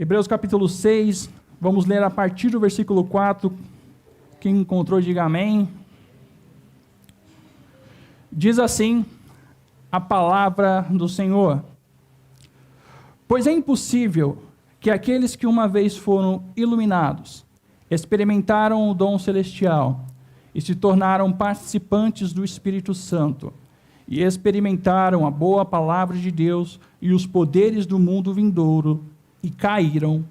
Hebreus capítulo 6, vamos ler a partir do versículo 4. Quem encontrou, diga amém. Diz assim a palavra do Senhor: Pois é impossível que aqueles que uma vez foram iluminados, experimentaram o dom celestial e se tornaram participantes do Espírito Santo, e experimentaram a boa palavra de Deus e os poderes do mundo vindouro, e caíram,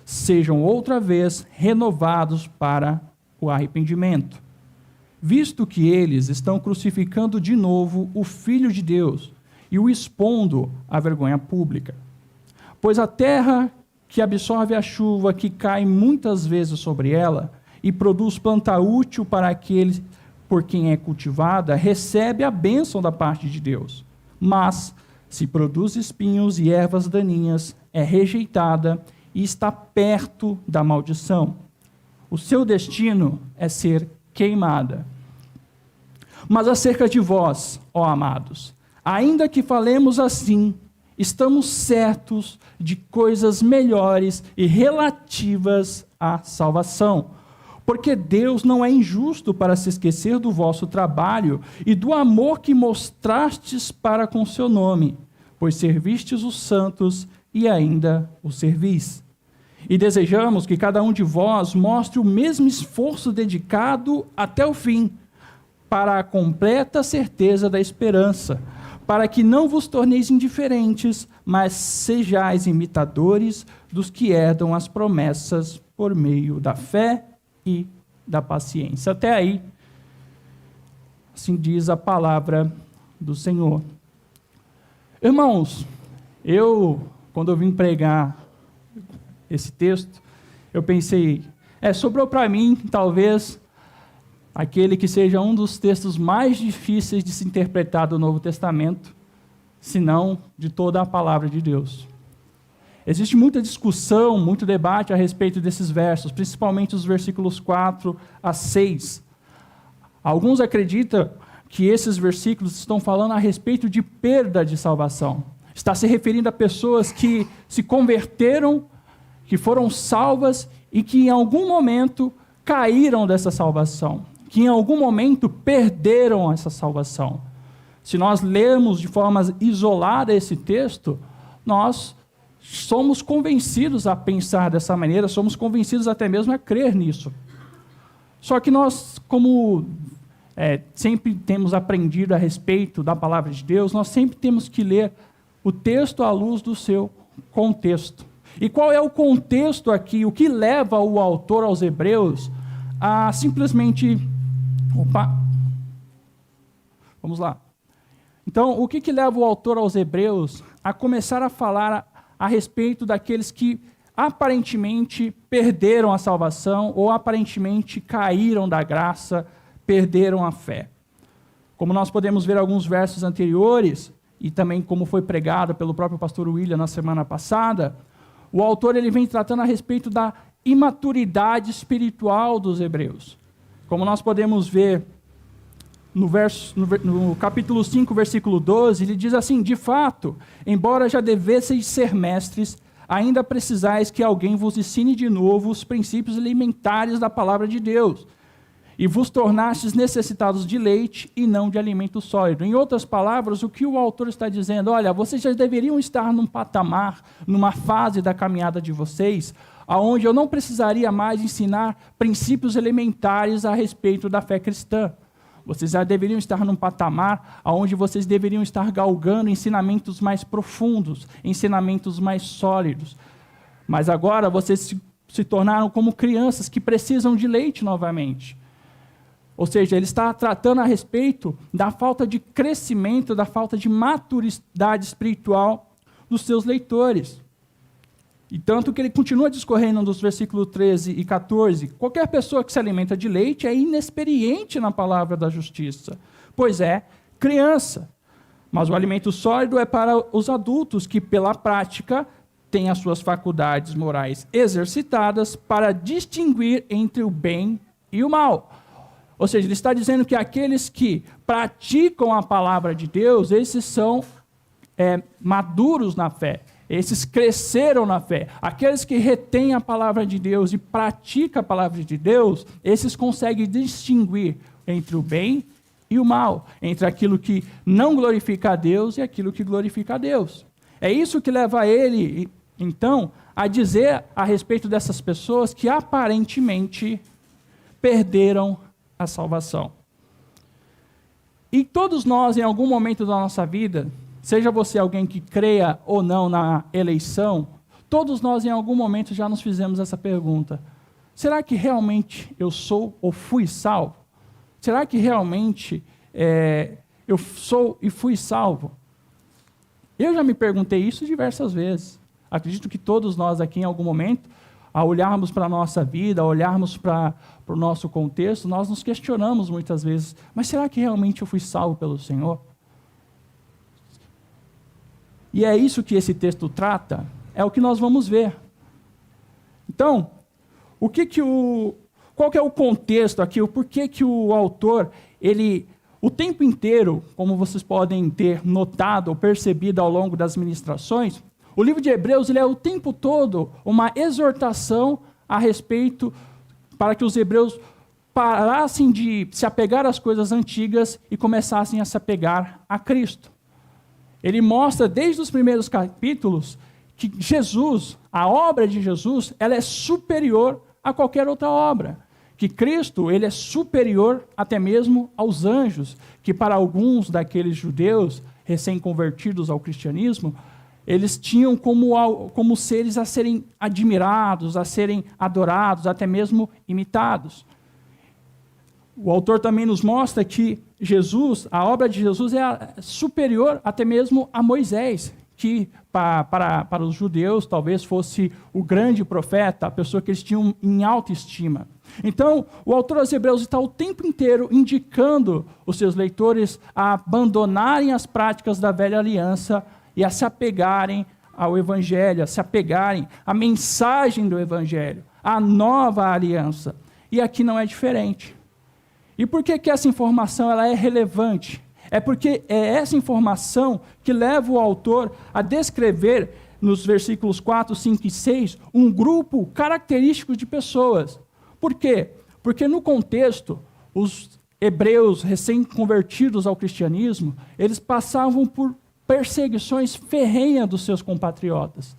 sejam outra vez renovados para o arrependimento, visto que eles estão crucificando de novo o Filho de Deus e o expondo à vergonha pública. Pois a terra que absorve a chuva que cai muitas vezes sobre ela e produz planta útil para aquele por quem é cultivada, recebe a bênção da parte de Deus. Mas, se produz espinhos e ervas daninhas, é rejeitada e está perto da maldição. O seu destino é ser queimada. Mas acerca de vós, ó amados, ainda que falemos assim, estamos certos de coisas melhores e relativas à salvação. Porque Deus não é injusto para se esquecer do vosso trabalho e do amor que mostrastes para com seu nome, pois servistes os santos e ainda os servis. E desejamos que cada um de vós mostre o mesmo esforço dedicado até o fim, para a completa certeza da esperança, para que não vos torneis indiferentes, mas sejais imitadores dos que herdam as promessas por meio da fé e da paciência. Até aí, assim diz a palavra do Senhor. Irmãos, quando eu vim pregar esse texto, eu pensei, sobrou para mim, talvez, aquele que seja um dos textos mais difíceis de se interpretar do Novo Testamento, se não de toda a palavra de Deus. Existe muita discussão, muito debate a respeito desses versos, principalmente os versículos 4 a 6. Alguns acreditam que esses versículos estão falando a respeito de perda de salvação. Está se referindo a pessoas que se converteram, que foram salvas e que em algum momento caíram dessa salvação, que em algum momento perderam essa salvação. Se nós lermos de forma isolada esse texto, nós somos convencidos a pensar dessa maneira, somos convencidos até mesmo a crer nisso. Só que nós, como sempre temos aprendido a respeito da palavra de Deus, nós sempre temos que ler o texto à luz do seu contexto. E qual é o contexto aqui? O que leva o autor aos Hebreus a simplesmente... Vamos lá. Então, o que leva o autor aos Hebreus a começar a falar a respeito daqueles que aparentemente perderam a salvação ou aparentemente caíram da graça, perderam a fé? Como nós podemos ver alguns versos anteriores, e também como foi pregado pelo próprio pastor William na semana passada, o autor ele vem tratando a respeito da imaturidade espiritual dos hebreus. Como nós podemos ver no capítulo 5, versículo 12, ele diz assim: de fato, embora já devesseis ser mestres, ainda precisais que alguém vos ensine de novo os princípios elementares da palavra de Deus, e vos tornastes necessitados de leite e não de alimento sólido. Em outras palavras, o que o autor está dizendo? Olha, vocês já deveriam estar num patamar, numa fase da caminhada de vocês, onde eu não precisaria mais ensinar princípios elementares a respeito da fé cristã. Vocês já deveriam estar num patamar onde vocês deveriam estar galgando ensinamentos mais profundos, ensinamentos mais sólidos. Mas agora vocês se tornaram como crianças que precisam de leite novamente. Ou seja, ele está tratando a respeito da falta de crescimento, da falta de maturidade espiritual dos seus leitores. E tanto que ele continua discorrendo nos versículos 13 e 14. Qualquer pessoa que se alimenta de leite é inexperiente na palavra da justiça, pois é criança. Mas o alimento sólido é para os adultos que, pela prática, têm as suas faculdades morais exercitadas para distinguir entre o bem e o mal. Ou seja, ele está dizendo que aqueles que praticam a palavra de Deus, esses são maduros na fé. esses cresceram na fé. Aqueles que retêm a palavra de Deus e praticam a palavra de Deus, esses conseguem distinguir entre o bem e o mal, entre aquilo que não glorifica a Deus e aquilo que glorifica a Deus. É isso que leva ele, então, a dizer a respeito dessas pessoas que aparentemente perderam a salvação. E todos nós, em algum momento da nossa vida, seja você alguém que creia ou não na eleição, todos nós em algum momento já nos fizemos essa pergunta: será que realmente eu sou ou fui salvo? Será que realmente eu sou e fui salvo? Eu já me perguntei isso diversas vezes. Acredito que todos nós aqui em algum momento, ao olharmos para a nossa vida, ao olharmos para o nosso contexto, nós nos questionamos muitas vezes: mas será que realmente eu fui salvo pelo Senhor? E é isso que esse texto trata, é o que nós vamos ver. Então, qual que é o contexto aqui, o porquê que o autor, o tempo inteiro, como vocês podem ter notado ou percebido ao longo das ministrações, o livro de Hebreus ele é o tempo todo uma exortação a respeito, para que os hebreus parassem de se apegar às coisas antigas e começassem a se apegar a Cristo. Ele mostra desde os primeiros capítulos que Jesus, a obra de Jesus, ela é superior a qualquer outra obra. Que Cristo, ele é superior até mesmo aos anjos, que para alguns daqueles judeus recém-convertidos ao cristianismo, eles tinham como seres a serem admirados, a serem adorados, até mesmo imitados. O autor também nos mostra que Jesus, a obra de Jesus é superior até mesmo a Moisés, que para os judeus talvez fosse o grande profeta, a pessoa que eles tinham em alta estima. Então, o autor aos Hebreus está o tempo inteiro indicando os seus leitores a abandonarem as práticas da velha aliança e a se apegarem ao Evangelho, a se apegarem à mensagem do Evangelho, à nova aliança. E aqui não é diferente. E por que essa informação ela é relevante? É porque é essa informação que leva o autor a descrever, nos versículos 4, 5 e 6, um grupo característico de pessoas. Por quê? Porque no contexto, os hebreus recém-convertidos ao cristianismo, eles passavam por perseguições ferrenhas dos seus compatriotas.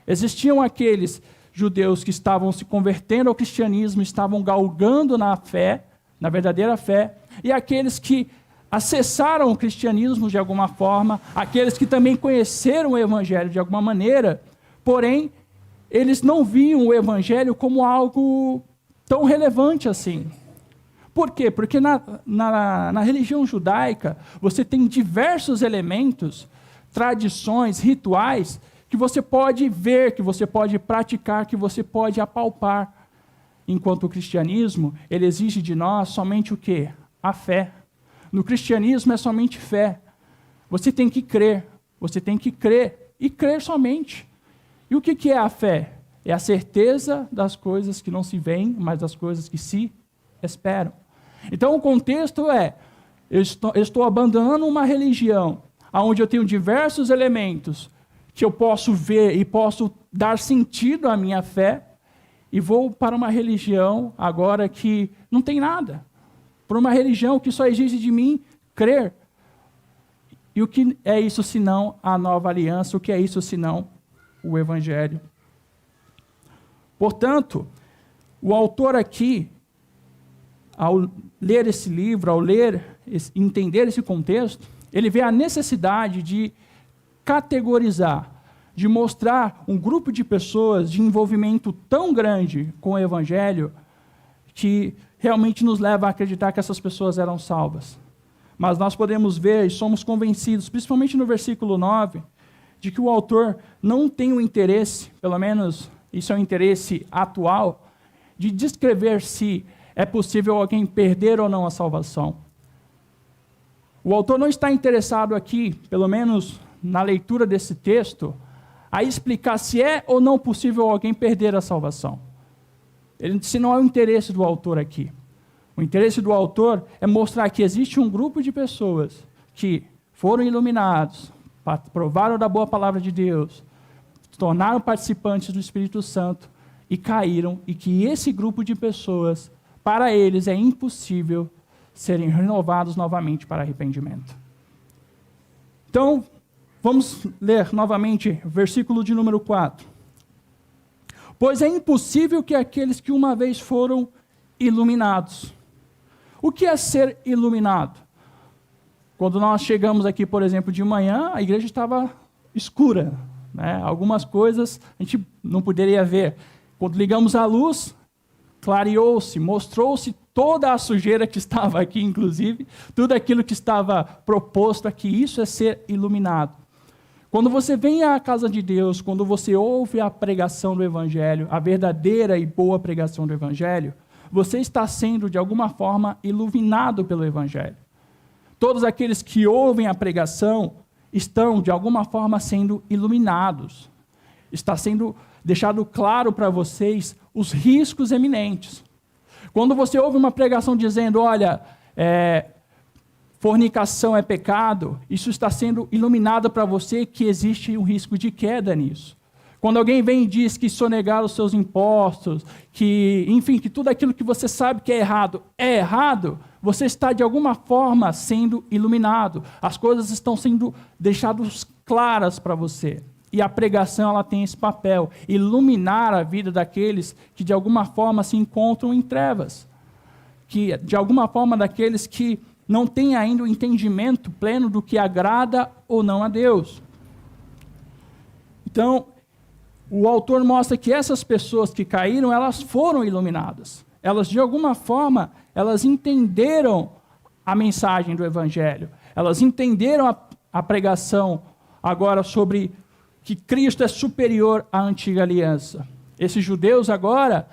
Existiam aqueles judeus que estavam se convertendo ao cristianismo, estavam galgando na fé, na verdadeira fé, e aqueles que acessaram o cristianismo de alguma forma, aqueles que também conheceram o evangelho de alguma maneira, porém, eles não viam o evangelho como algo tão relevante assim. Por quê? Porque na religião judaica, você tem diversos elementos, tradições, rituais, que você pode ver, que você pode praticar, que você pode apalpar. Enquanto o cristianismo, ele exige de nós somente o quê? A fé. No cristianismo é somente fé. Você tem que crer e crer somente. E o que é a fé? É a certeza das coisas que não se veem, mas das coisas que se esperam. Então o contexto é, eu estou abandonando uma religião, onde eu tenho diversos elementos que eu posso ver e posso dar sentido à minha fé, e vou para uma religião agora que não tem nada. Para uma religião que só exige de mim crer. E o que é isso senão a nova aliança? O que é isso senão o Evangelho? Portanto, o autor aqui, ao ler esse livro, ao entender esse contexto, ele vê a necessidade de categorizar, de mostrar um grupo de pessoas de envolvimento tão grande com o Evangelho que realmente nos leva a acreditar que essas pessoas eram salvas. Mas nós podemos ver e somos convencidos, principalmente no versículo 9, de que o autor não tem o interesse, pelo menos isso é um interesse atual, de descrever se é possível alguém perder ou não a salvação. O autor não está interessado aqui, pelo menos na leitura desse texto, a explicar se é ou não possível alguém perder a salvação. Esse não é o interesse do autor aqui. O interesse do autor é mostrar que existe um grupo de pessoas que foram iluminados, provaram da boa palavra de Deus, tornaram participantes do Espírito Santo e caíram, e que esse grupo de pessoas, para eles é impossível serem renovados novamente para arrependimento. Então, vamos ler novamente o versículo de número 4. Pois é impossível que aqueles que uma vez foram iluminados. O que é ser iluminado? Quando nós chegamos aqui, por exemplo, de manhã, a igreja estava escura, né? Algumas coisas a gente não poderia ver. Quando ligamos a luz, clareou-se, mostrou-se toda a sujeira que estava aqui, inclusive, tudo aquilo que estava proposto aqui. Isso é ser iluminado. Quando você vem à casa de Deus, quando você ouve a pregação do Evangelho, a verdadeira e boa pregação do Evangelho, você está sendo, de alguma forma, iluminado pelo Evangelho. Todos aqueles que ouvem a pregação estão, de alguma forma, sendo iluminados. Está sendo deixado claro para vocês os riscos eminentes. Quando você ouve uma pregação dizendo, olha, fornicação é pecado, isso está sendo iluminado para você que existe um risco de queda nisso. Quando alguém vem e diz que sonegar os seus impostos, que, enfim, que tudo aquilo que você sabe que é errado, você está de alguma forma sendo iluminado. As coisas estão sendo deixadas claras para você. E a pregação ela tem esse papel, iluminar a vida daqueles que de alguma forma se encontram em trevas. Que de alguma forma daqueles que não têm ainda o entendimento pleno do que agrada ou não a Deus. Então, o autor mostra que essas pessoas que caíram, elas foram iluminadas. Elas, de alguma forma, elas entenderam a mensagem do Evangelho. Elas entenderam a pregação agora sobre que Cristo é superior à antiga aliança. Esses judeus agora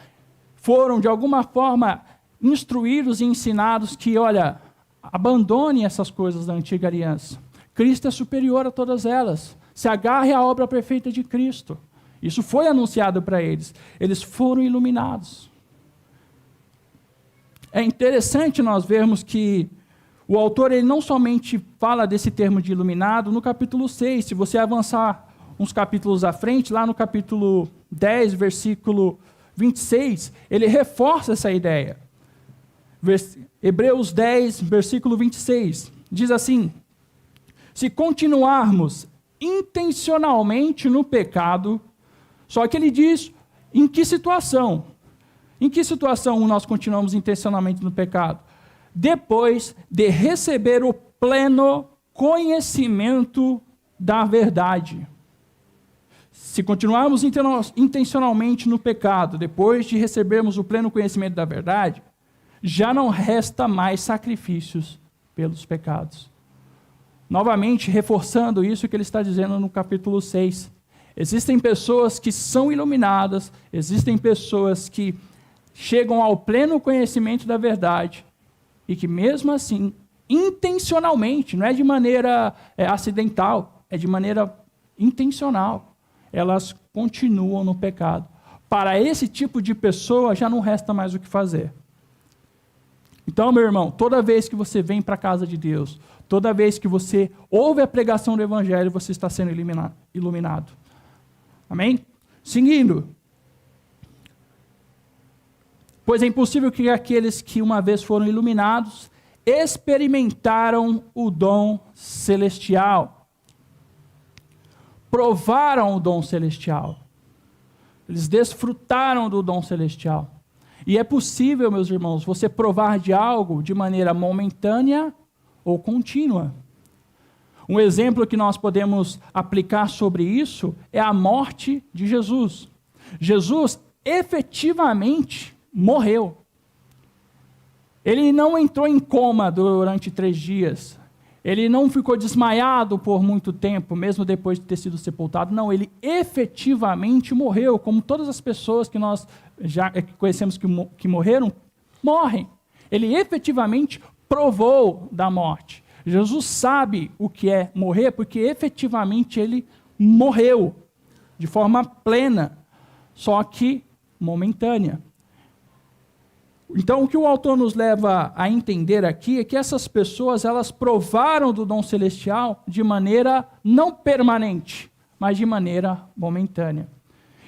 foram, de alguma forma, instruídos e ensinados que, olha, abandone essas coisas da antiga aliança. Cristo é superior a todas elas. Se agarre à obra perfeita de Cristo. Isso foi anunciado para eles. Eles foram iluminados. É interessante nós vermos que o autor ele não somente fala desse termo de iluminado no capítulo 6. Se você avançar uns capítulos à frente, lá no capítulo 10, versículo 26, ele reforça essa ideia. Hebreus 10, versículo 26, diz assim: se continuarmos intencionalmente no pecado, só que ele diz em que situação? Em que situação nós continuamos intencionalmente no pecado? Depois de receber o pleno conhecimento da verdade. Se continuarmos intencionalmente no pecado, depois de recebermos o pleno conhecimento da verdade, já não resta mais sacrifícios pelos pecados. Novamente, reforçando isso que ele está dizendo no capítulo 6. Existem pessoas que são iluminadas, existem pessoas que chegam ao pleno conhecimento da verdade e que mesmo assim, intencionalmente, não é de maneira acidental, é de maneira intencional, elas continuam no pecado. Para esse tipo de pessoa já não resta mais o que fazer. Então, meu irmão, toda vez que você vem para a casa de Deus, toda vez que você ouve a pregação do Evangelho, você está sendo iluminado. Amém? Seguindo. Pois é impossível que aqueles que uma vez foram iluminados experimentaram o dom celestial. Provaram o dom celestial. Eles desfrutaram do dom celestial. E é possível, meus irmãos, você provar de algo de maneira momentânea ou contínua. Um exemplo que nós podemos aplicar sobre isso é a morte de Jesus. Jesus efetivamente morreu. Ele não entrou em coma durante 3 dias. Ele não ficou desmaiado por muito tempo, mesmo depois de ter sido sepultado. Não, ele efetivamente morreu, como todas as pessoas que nós já conhecemos que morreram, morrem. Ele efetivamente provou da morte. Jesus sabe o que é morrer, porque efetivamente ele morreu de forma plena, só que momentânea. Então, o que o autor nos leva a entender aqui é que essas pessoas, elas provaram do dom celestial de maneira não permanente, mas de maneira momentânea.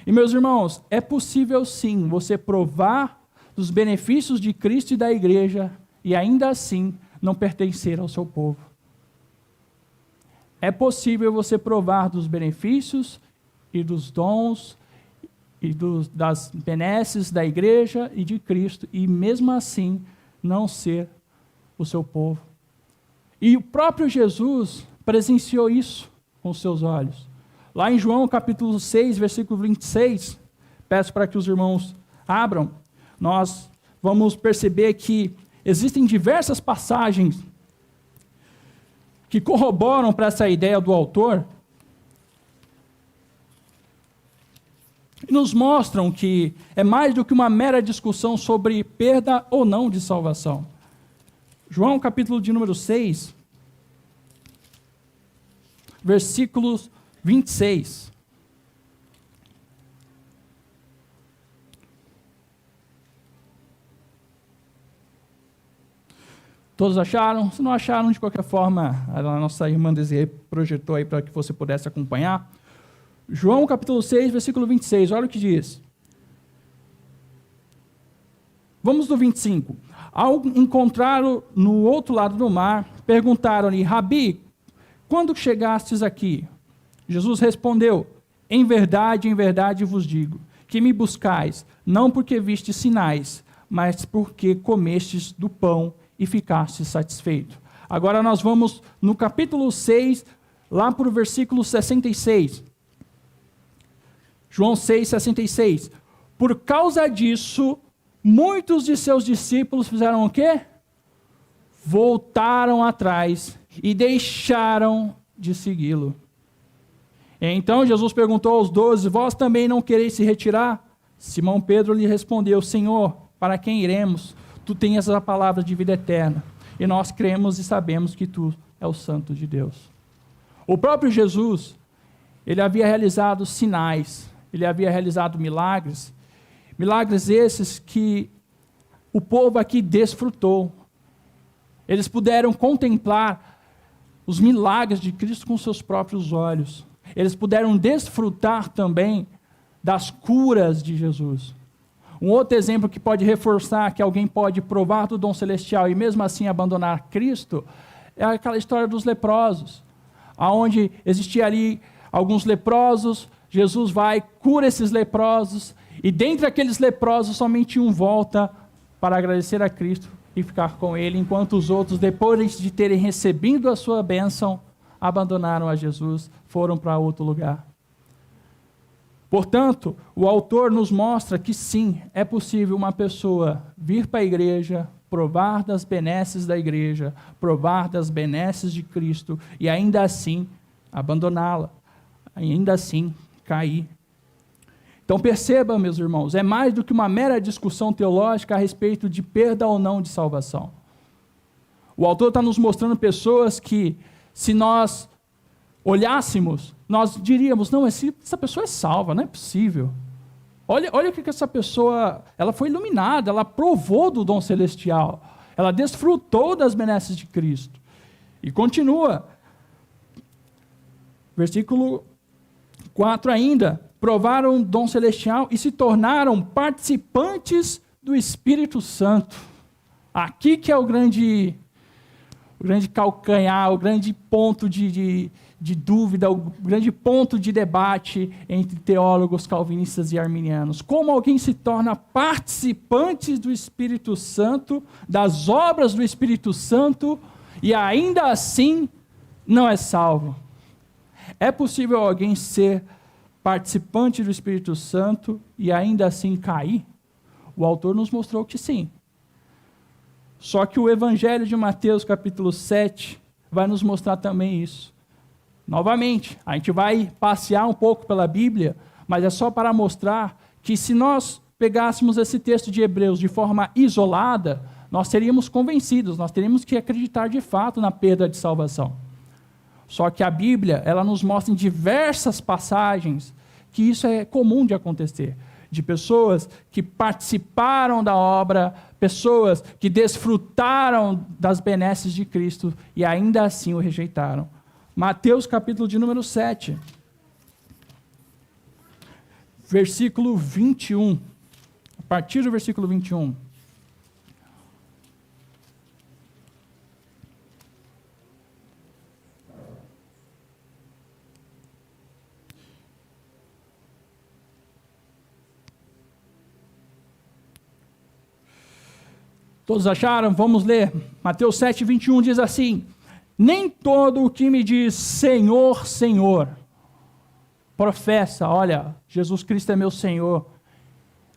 E, meus irmãos, é possível sim você provar dos benefícios de Cristo e da igreja e ainda assim não pertencer ao seu povo. É possível você provar dos benefícios e dos dons e das benesses da igreja e de Cristo e mesmo assim não ser o seu povo. E o próprio Jesus presenciou isso com seus olhos. Lá em João capítulo 6, versículo 26, peço para que os irmãos abram, nós vamos perceber que existem diversas passagens que corroboram para essa ideia do autor e nos mostram que é mais do que uma mera discussão sobre perda ou não de salvação. João capítulo de número 6, versículos 26. Todos acharam? Se não acharam, de qualquer forma, a nossa irmã Desirê projetou aí para que você pudesse acompanhar. João capítulo 6, versículo 26, olha o que diz. Vamos do 25. Ao encontrá-lo no outro lado do mar, perguntaram-lhe: Rabi, quando chegastes aqui? Jesus respondeu: em verdade vos digo, que me buscais, não porque vistes sinais, mas porque comestes do pão e ficaste satisfeito. Agora nós vamos no capítulo 6, lá para o versículo 66. João 6, 66. Por causa disso, muitos de seus discípulos fizeram o quê? Voltaram atrás e deixaram de segui-lo. Então Jesus perguntou aos 12, vós também não quereis se retirar? Simão Pedro lhe respondeu, Senhor, para quem iremos? Tu tens a palavra de vida eterna, e nós cremos e sabemos que tu és o Santo de Deus. O próprio Jesus, ele havia realizado sinais, ele havia realizado milagres, milagres esses que o povo aqui desfrutou. Eles puderam contemplar os milagres de Cristo com seus próprios olhos. Eles puderam desfrutar também das curas de Jesus. Um outro exemplo que pode reforçar que alguém pode provar do dom celestial e mesmo assim abandonar Cristo é aquela história dos leprosos, aonde existia ali alguns leprosos, Jesus vai, cura esses leprosos, e dentre aqueles leprosos somente um volta para agradecer a Cristo e ficar com ele, enquanto os outros, depois de terem recebido a sua bênção, abandonaram a Jesus, foram para outro lugar. Portanto, o autor nos mostra que sim, é possível uma pessoa vir para a igreja, provar das benesses da igreja, provar das benesses de Cristo e ainda assim abandoná-la, ainda assim cair. Então perceba, meus irmãos, é mais do que uma mera discussão teológica a respeito de perda ou não de salvação. O autor está nos mostrando pessoas que, se nós olhássemos, nós diríamos, não, essa pessoa é salva, não é possível. Olha o que essa pessoa, ela foi iluminada, ela provou do dom celestial, ela desfrutou das benesses de Cristo. E continua, versículo 4 ainda, provaram o dom celestial e se tornaram participantes do Espírito Santo. Aqui que é o grande calcanhar, o grande ponto de dúvida, o grande ponto de debate entre teólogos calvinistas e arminianos. Como alguém se torna participante do Espírito Santo, das obras do Espírito Santo, e ainda assim não é salvo? É possível alguém ser participante do Espírito Santo e ainda assim cair? O autor nos mostrou que sim. Só que o Evangelho de Mateus, capítulo 7, vai nos mostrar também isso. Novamente, a gente vai passear um pouco pela Bíblia, mas é só para mostrar que se nós pegássemos esse texto de Hebreus de forma isolada, nós seríamos convencidos, nós teríamos que acreditar de fato na perda de salvação. Só que a Bíblia, ela nos mostra em diversas passagens que isso é comum de acontecer. De pessoas que participaram da obra, pessoas que desfrutaram das benesses de Cristo e ainda assim o rejeitaram. Mateus capítulo de número 7. versículo 21. A partir do versículo 21. Todos acharam? Vamos ler. Mateus 7, 21 diz assim: nem todo o que me diz Senhor, Senhor, professa, olha, Jesus Cristo é meu Senhor,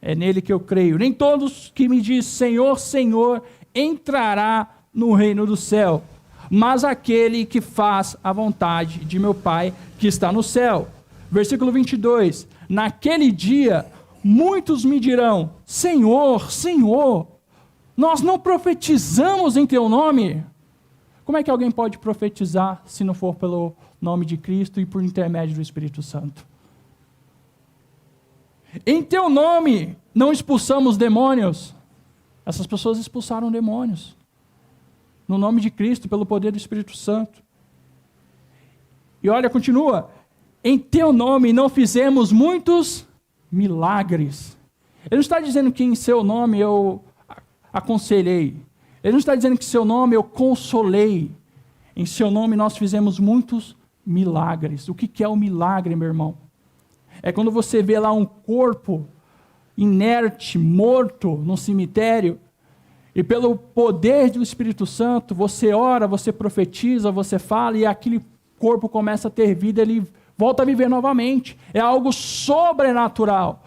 é nele que eu creio. Nem todos que me diz Senhor, Senhor, entrará no reino do céu, mas aquele que faz a vontade de meu Pai que está no céu. Versículo 22, naquele dia, muitos me dirão, Senhor, Senhor, nós não profetizamos em teu nome? Como é que alguém pode profetizar se não for pelo nome de Cristo e por intermédio do Espírito Santo? Em teu nome não expulsamos demônios. Essas pessoas expulsaram demônios. No nome de Cristo, pelo poder do Espírito Santo. E olha, continua. Em teu nome não fizemos muitos milagres. Ele não está dizendo que em seu nome eu aconselhei. Ele não está dizendo que em seu nome eu consolei. Em seu nome nós fizemos muitos milagres. O que é o milagre, meu irmão? É quando você vê lá um corpo inerte, morto, no cemitério, e pelo poder do Espírito Santo, você ora, você profetiza, você fala, e aquele corpo começa a ter vida, ele volta a viver novamente. É algo sobrenatural.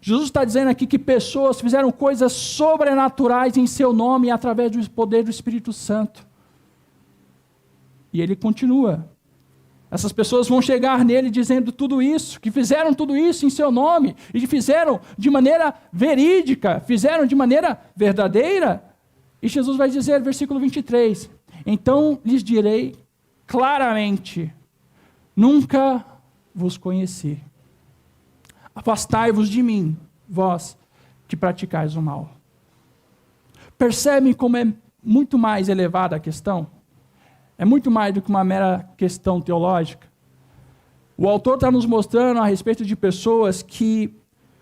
Jesus está dizendo aqui que pessoas fizeram coisas sobrenaturais em seu nome através do poder do Espírito Santo. E ele continua. Essas pessoas vão chegar nele dizendo tudo isso, que fizeram tudo isso em seu nome, e fizeram de maneira verídica, fizeram de maneira verdadeira. E Jesus vai dizer, versículo 23, então lhes direi claramente, nunca vos conheci. Afastai-vos de mim, vós que praticais o mal. Percebem como é muito mais elevada a questão? É muito mais do que uma mera questão teológica. O autor está nos mostrando a respeito de pessoas que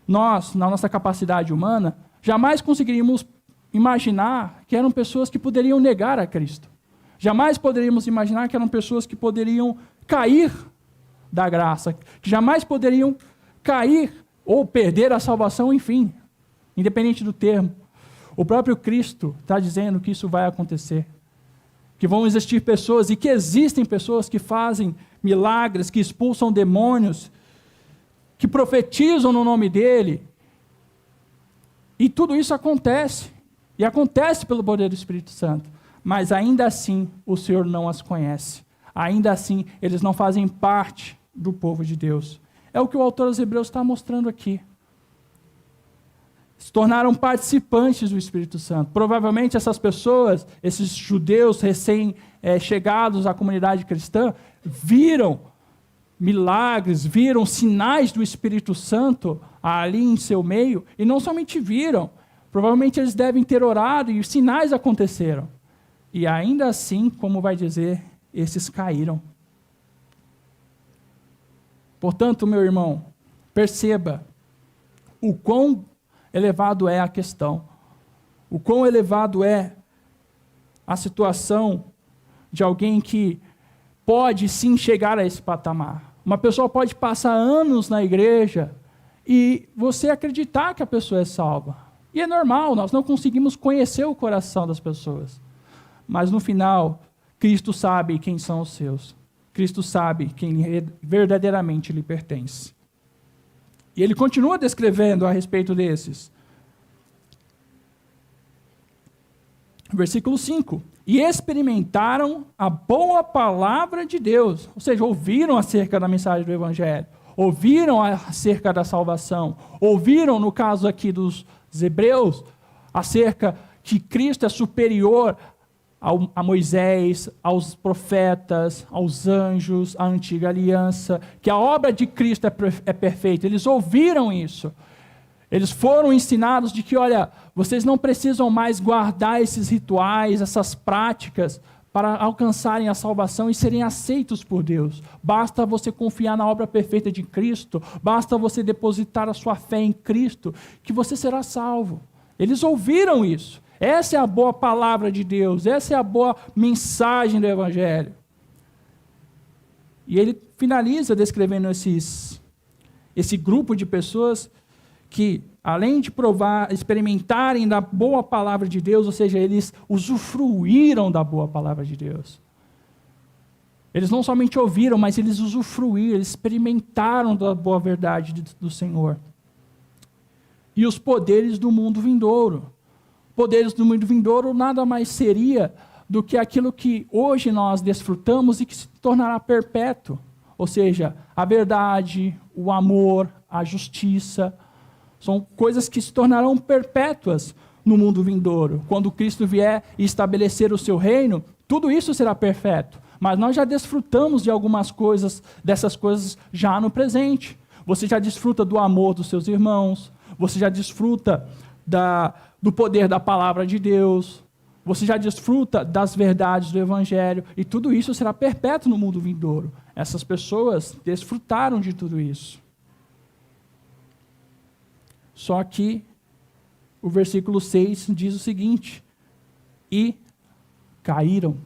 nós, na nossa capacidade humana, jamais conseguiríamos imaginar que eram pessoas que poderiam negar a Cristo. Jamais poderíamos imaginar que eram pessoas que poderiam cair da graça, que jamais poderiam cair ou perder a salvação, enfim, independente do termo. O próprio Cristo está dizendo que isso vai acontecer. Que vão existir pessoas, e que existem pessoas que fazem milagres, que expulsam demônios, que profetizam no nome dele. E tudo isso acontece. E acontece pelo poder do Espírito Santo. Mas ainda assim, o Senhor não as conhece. Ainda assim, eles não fazem parte do povo de Deus. É o que o autor aos Hebreus está mostrando aqui. Se tornaram participantes do Espírito Santo. Provavelmente essas pessoas, esses judeus recém-chegados à comunidade cristã, viram milagres, viram sinais do Espírito Santo ali em seu meio, e não somente viram, provavelmente eles devem ter orado e os sinais aconteceram. E ainda assim, como vai dizer, esses caíram. Portanto, meu irmão, perceba o quão elevado é a questão, o quão elevado é a situação de alguém que pode sim chegar a esse patamar. Uma pessoa pode passar anos na igreja e você acreditar que a pessoa é salva. E é normal, nós não conseguimos conhecer o coração das pessoas. Mas no final, Cristo sabe quem são os seus. Cristo sabe quem verdadeiramente lhe pertence. E ele continua descrevendo a respeito desses. Versículo 5. E experimentaram a boa palavra de Deus. Ou seja, ouviram acerca da mensagem do Evangelho. Ouviram acerca da salvação. Ouviram, no caso aqui dos Hebreus, acerca que Cristo é superior a Moisés, aos profetas, aos anjos, à antiga aliança, que a obra de Cristo é perfeita. Eles ouviram isso. Eles foram ensinados de que, olha, vocês não precisam mais guardar esses rituais, essas práticas, para alcançarem a salvação e serem aceitos por Deus. Basta você confiar na obra perfeita de Cristo, basta você depositar a sua fé em Cristo, que você será salvo. Eles ouviram isso. Essa é a boa palavra de Deus, essa é a boa mensagem do Evangelho. E ele finaliza descrevendo esse grupo de pessoas que, além de experimentarem da boa palavra de Deus, ou seja, eles usufruíram da boa palavra de Deus. Eles não somente ouviram, mas eles usufruíram, eles experimentaram da boa verdade do Senhor. E os poderes do mundo vindouro. Poderes do mundo vindouro nada mais seria do que aquilo que hoje nós desfrutamos e que se tornará perpétuo. Ou seja, a verdade, o amor, a justiça, são coisas que se tornarão perpétuas no mundo vindouro. Quando Cristo vier e estabelecer o seu reino, tudo isso será perfeito. Mas nós já desfrutamos de algumas coisas, dessas coisas já no presente. Você já desfruta do amor dos seus irmãos, você já desfruta do poder da palavra de Deus, você já desfruta das verdades do Evangelho, e tudo isso será perpétuo no mundo vindouro. Essas pessoas desfrutaram de tudo isso. Só que o versículo 6 diz o seguinte: e caíram.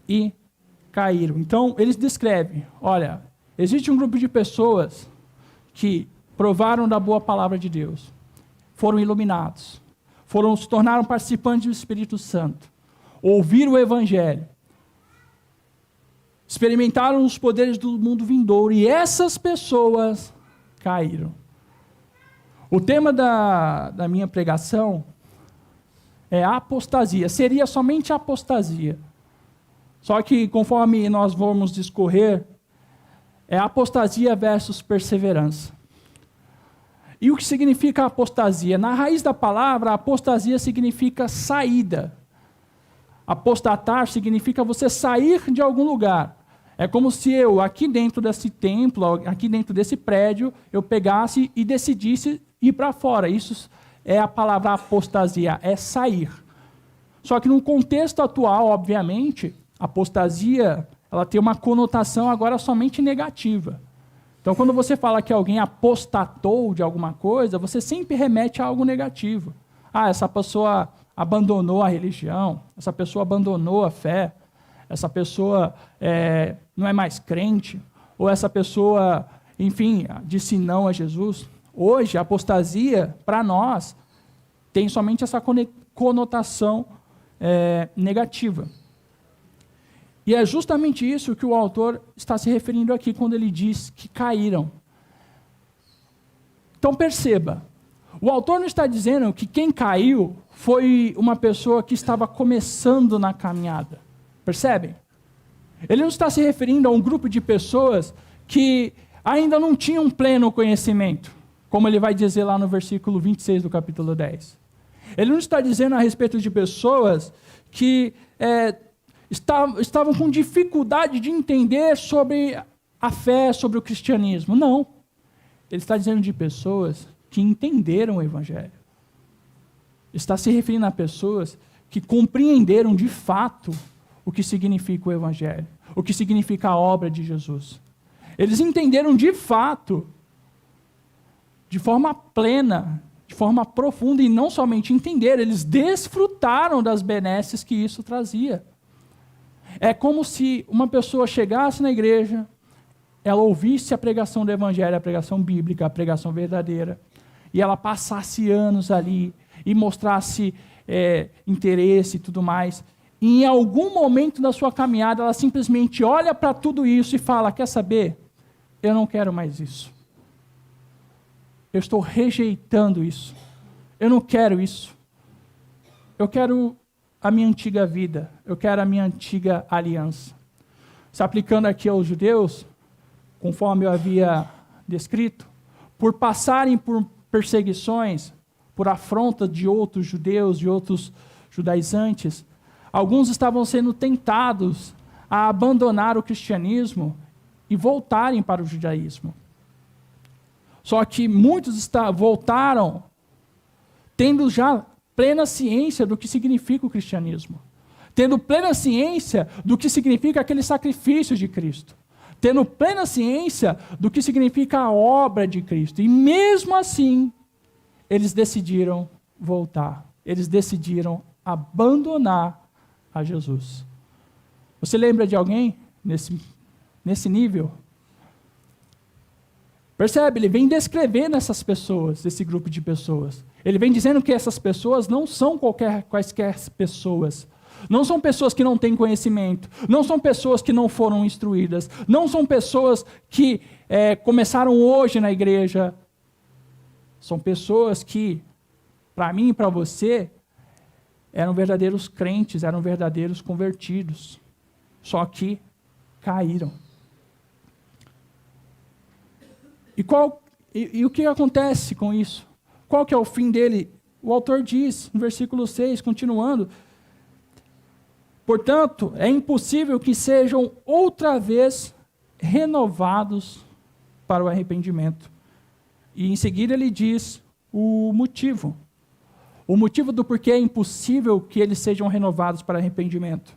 E caíram. Então, eles descrevem, olha, existe um grupo de pessoas que provaram da boa palavra de Deus, foram iluminados, se tornaram participantes do Espírito Santo, ouviram o Evangelho, experimentaram os poderes do mundo vindouro, e essas pessoas caíram. O tema da minha pregação é apostasia, seria somente apostasia. Só que, conforme nós vamos discorrer, é apostasia versus perseverança. E o que significa apostasia? Na raiz da palavra, apostasia significa saída. Apostatar significa você sair de algum lugar. É como se eu, aqui dentro desse templo, aqui dentro desse prédio, eu pegasse e decidisse ir para fora. Isso é a palavra apostasia, é sair. Só que no contexto atual, obviamente, apostasia, ela tem uma conotação agora somente negativa. Então, quando você fala que alguém apostatou de alguma coisa, você sempre remete a algo negativo. Ah, essa pessoa abandonou a religião, essa pessoa abandonou a fé, essa pessoa não é mais crente, ou essa pessoa, enfim, disse não a Jesus. Hoje, a apostasia, para nós, tem somente essa conotação negativa. E é justamente isso que o autor está se referindo aqui quando ele diz que caíram. Então perceba, o autor não está dizendo que quem caiu foi uma pessoa que estava começando na caminhada. Percebem? Ele não está se referindo a um grupo de pessoas que ainda não tinham pleno conhecimento, como ele vai dizer lá no versículo 26 do capítulo 10. Ele não está dizendo a respeito de pessoas que estavam com dificuldade de entender sobre a fé, sobre o cristianismo. Não. Ele está dizendo de pessoas que entenderam o Evangelho. Está se referindo a pessoas que compreenderam de fato o que significa o Evangelho, o que significa a obra de Jesus. Eles entenderam de fato, de forma plena, de forma profunda, e não somente entenderam, eles desfrutaram das benesses que isso trazia. É como se uma pessoa chegasse na igreja, ela ouvisse a pregação do Evangelho, a pregação bíblica, a pregação verdadeira, e ela passasse anos ali e mostrasse interesse e tudo mais. E em algum momento da sua caminhada, ela simplesmente olha para tudo isso e fala: quer saber? Eu não quero mais isso. Eu estou rejeitando isso. Eu não quero isso. Eu quero a minha antiga vida, eu quero a minha antiga aliança. Se aplicando aqui aos judeus, conforme eu havia descrito, por passarem por perseguições, por afronta de outros judeus, de outros judaizantes, alguns estavam sendo tentados a abandonar o cristianismo e voltarem para o judaísmo. Só que muitos voltaram tendo já plena ciência do que significa o cristianismo, tendo plena ciência do que significa aquele sacrifício de Cristo, tendo plena ciência do que significa a obra de Cristo. E mesmo assim, eles decidiram voltar. Eles decidiram abandonar a Jesus. Você lembra de alguém nesse nível? Percebe? Ele vem descrevendo essas pessoas, esse grupo de pessoas. Ele vem dizendo que essas pessoas não são quaisquer pessoas. Não são pessoas que não têm conhecimento. Não são pessoas que não foram instruídas. Não são pessoas que começaram hoje na igreja. São pessoas que, para mim e para você, eram verdadeiros crentes, eram verdadeiros convertidos. Só que caíram. E o que acontece com isso? Qual que é o fim dele? O autor diz, no versículo 6, continuando: portanto, é impossível que sejam outra vez renovados para o arrependimento. E em seguida ele diz o motivo. O motivo do porquê é impossível que eles sejam renovados para arrependimento.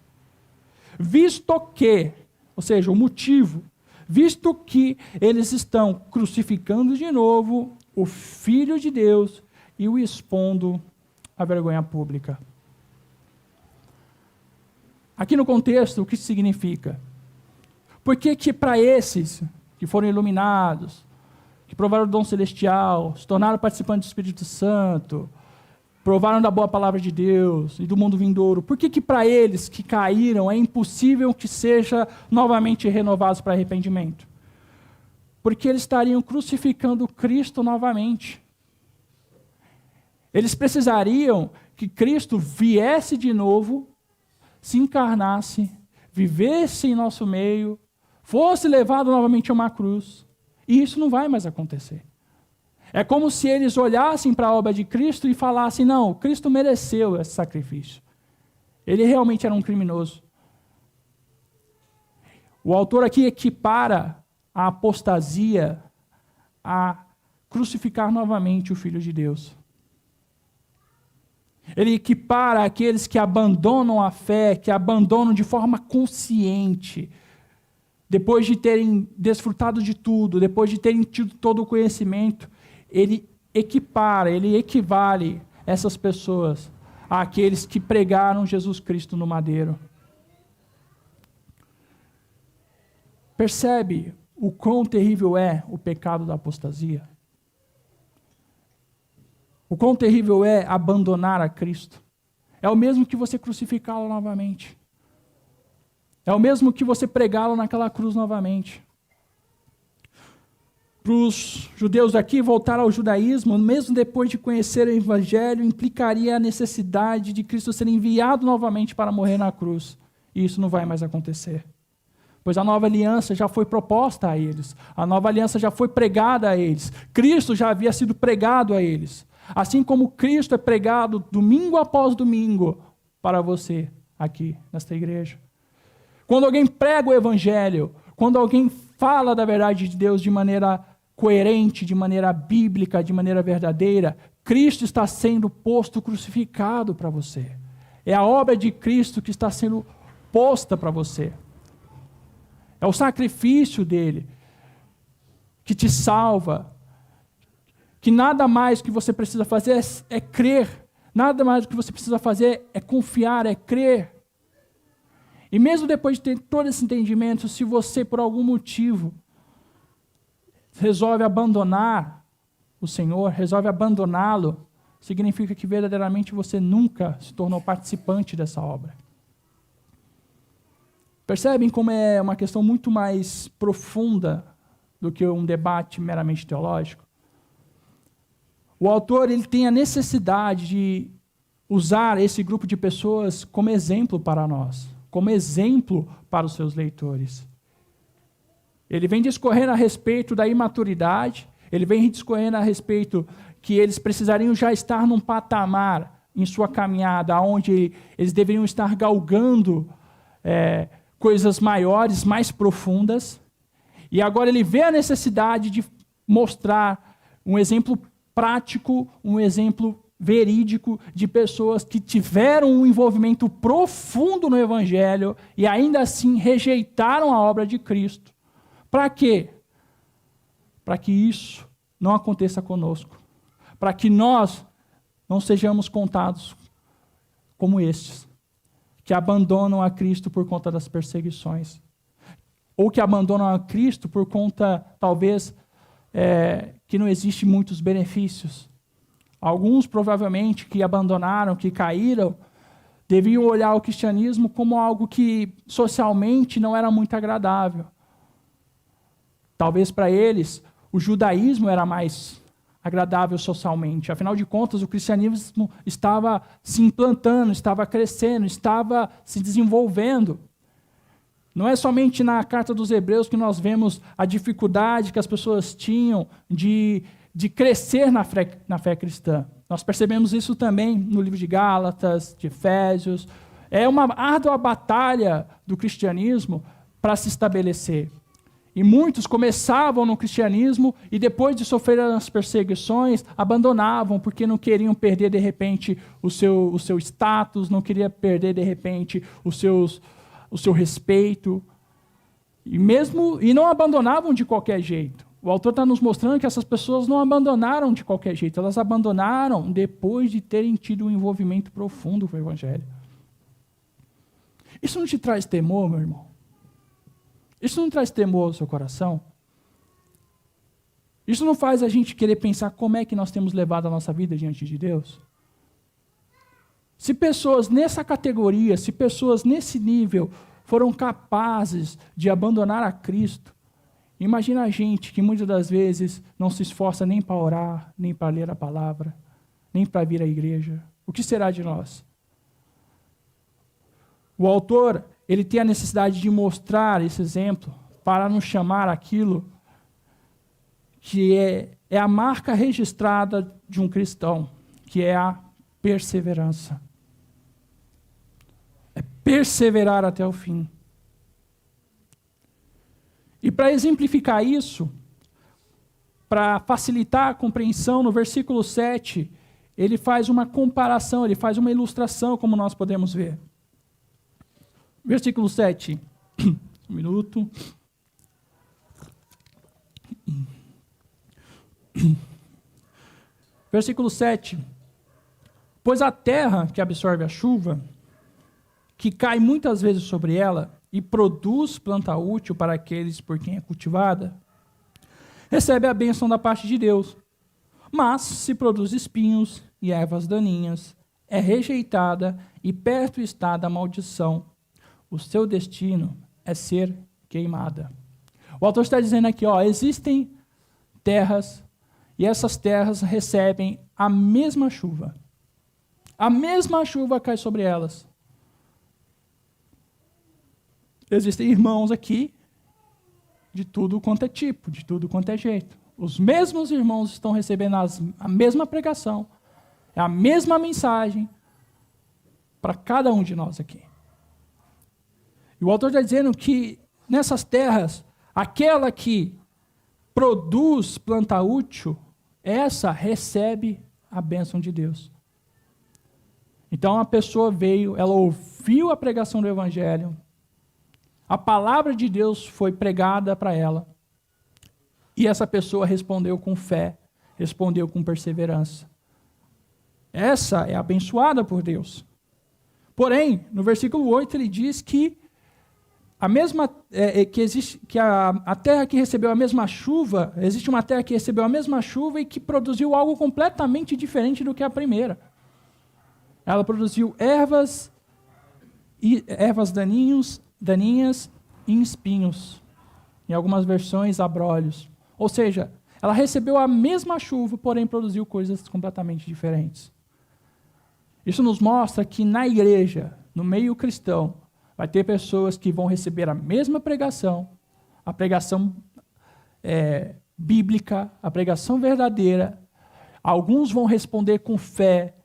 Visto que, ou seja, o motivo, visto que eles estão crucificando de novo o Filho de Deus e o expondo à vergonha pública. Aqui no contexto, o que isso significa? Por que para esses que foram iluminados, que provaram o dom celestial, se tornaram participantes do Espírito Santo, provaram da boa palavra de Deus e do mundo vindouro, por que para eles que caíram é impossível que sejam novamente renovados para arrependimento? Porque eles estariam crucificando Cristo novamente. Eles precisariam que Cristo viesse de novo, se encarnasse, vivesse em nosso meio, fosse levado novamente a uma cruz. E isso não vai mais acontecer. É como se eles olhassem para a obra de Cristo e falassem: não, Cristo mereceu esse sacrifício. Ele realmente era um criminoso. O autor aqui equipara a apostasia a crucificar novamente o Filho de Deus. Ele equipara aqueles que abandonam a fé, que abandonam de forma consciente, depois de terem desfrutado de tudo, depois de terem tido todo o conhecimento. Ele equipara, ele equivale essas pessoas àqueles que pregaram Jesus Cristo no madeiro. Percebe o quão terrível é o pecado da apostasia? O quão terrível é abandonar a Cristo? É o mesmo que você crucificá-lo novamente. É o mesmo que você pregá-lo naquela cruz novamente. Para os judeus aqui, voltar ao judaísmo, mesmo depois de conhecer o Evangelho, implicaria a necessidade de Cristo ser enviado novamente para morrer na cruz. E isso não vai mais acontecer. Pois a nova aliança já foi proposta a eles. A nova aliança já foi pregada a eles. Cristo já havia sido pregado a eles. Assim como Cristo é pregado domingo após domingo para você aqui nesta igreja. Quando alguém prega o Evangelho, quando alguém fala da verdade de Deus de maneira coerente, de maneira bíblica, de maneira verdadeira, Cristo está sendo posto crucificado para você. É a obra de Cristo que está sendo posta para você. É o sacrifício dele que te salva, que nada mais que você precisa fazer é crer, nada mais que você precisa fazer é confiar, é crer. E mesmo depois de ter todo esse entendimento, se você por algum motivo resolve abandonar o Senhor, resolve abandoná-lo, significa que verdadeiramente você nunca se tornou participante dessa obra. Percebem como é uma questão muito mais profunda do que um debate meramente teológico? O autor ele tem a necessidade de usar esse grupo de pessoas como exemplo para nós, como exemplo para os seus leitores. Ele vem discorrendo a respeito da imaturidade, ele vem discorrendo a respeito que eles precisariam já estar num patamar em sua caminhada, onde eles deveriam estar galgando coisas maiores, mais profundas. E agora ele vê a necessidade de mostrar um exemplo prático, um exemplo verídico de pessoas que tiveram um envolvimento profundo no Evangelho e ainda assim rejeitaram a obra de Cristo. Para quê? Para que isso não aconteça conosco. Para que nós não sejamos contados como estes, que abandonam a Cristo por conta das perseguições. Ou que abandonam a Cristo por conta, talvez, que não existe muitos benefícios. Alguns, provavelmente, que abandonaram, que caíram, deviam olhar o cristianismo como algo que socialmente não era muito agradável. Talvez para eles, o judaísmo era mais agradável socialmente. Afinal de contas, o cristianismo estava se implantando, estava crescendo, estava se desenvolvendo. Não é somente na carta dos Hebreus que nós vemos a dificuldade que as pessoas tinham de crescer na fé cristã. Nós percebemos isso também no livro de Gálatas, de Efésios. É uma árdua batalha do cristianismo para se estabelecer. E muitos começavam no cristianismo e depois de sofrer as perseguições, abandonavam, porque não queriam perder, de repente, o seu status, não queriam perder, de repente, o seu respeito. E não abandonavam de qualquer jeito. O autor está nos mostrando que essas pessoas não abandonaram de qualquer jeito, elas abandonaram depois de terem tido um envolvimento profundo com o Evangelho. Isso não te traz temor, meu irmão? Isso não traz temor ao seu coração? Isso não faz a gente querer pensar como é que nós temos levado a nossa vida diante de Deus? Se pessoas nessa categoria, se pessoas nesse nível foram capazes de abandonar a Cristo, imagina a gente que muitas das vezes não se esforça nem para orar, nem para ler a palavra, nem para vir à igreja. O que será de nós? O autor, ele tem a necessidade de mostrar esse exemplo para nos chamar aquilo que é a marca registrada de um cristão, que é a perseverança. É perseverar até o fim. E para exemplificar isso, para facilitar a compreensão, no versículo 7, ele faz uma comparação, ele faz uma ilustração, como nós podemos ver. Versículo 7. Um minuto. Versículo 7. Pois a terra que absorve a chuva, que cai muitas vezes sobre ela, e produz planta útil para aqueles por quem é cultivada, recebe a bênção da parte de Deus. Mas, se produz espinhos e ervas daninhas, é rejeitada e perto está da maldição. O seu destino é ser queimada. O autor está dizendo aqui, existem terras, e essas terras recebem a mesma chuva. A mesma chuva cai sobre elas. Existem irmãos aqui de tudo quanto é tipo, de tudo quanto é jeito. Os mesmos irmãos estão recebendo a mesma pregação, a mesma mensagem para cada um de nós aqui. E o autor está dizendo que nessas terras, aquela que produz planta útil, essa recebe a bênção de Deus. Então a pessoa veio, ela ouviu a pregação do Evangelho, a palavra de Deus foi pregada para ela, e essa pessoa respondeu com fé, respondeu com perseverança. Essa é abençoada por Deus. Porém, no versículo 8 ele diz que a terra que recebeu a mesma chuva, existe uma terra que recebeu a mesma chuva e que produziu algo completamente diferente do que a primeira. Ela produziu ervas daninhas e espinhos. Em algumas versões, abrolhos. Ou seja, ela recebeu a mesma chuva, porém produziu coisas completamente diferentes. Isso nos mostra que na igreja, no meio cristão, vai ter pessoas que vão receber a mesma pregação, a pregação bíblica, a pregação verdadeira. Alguns vão responder com fé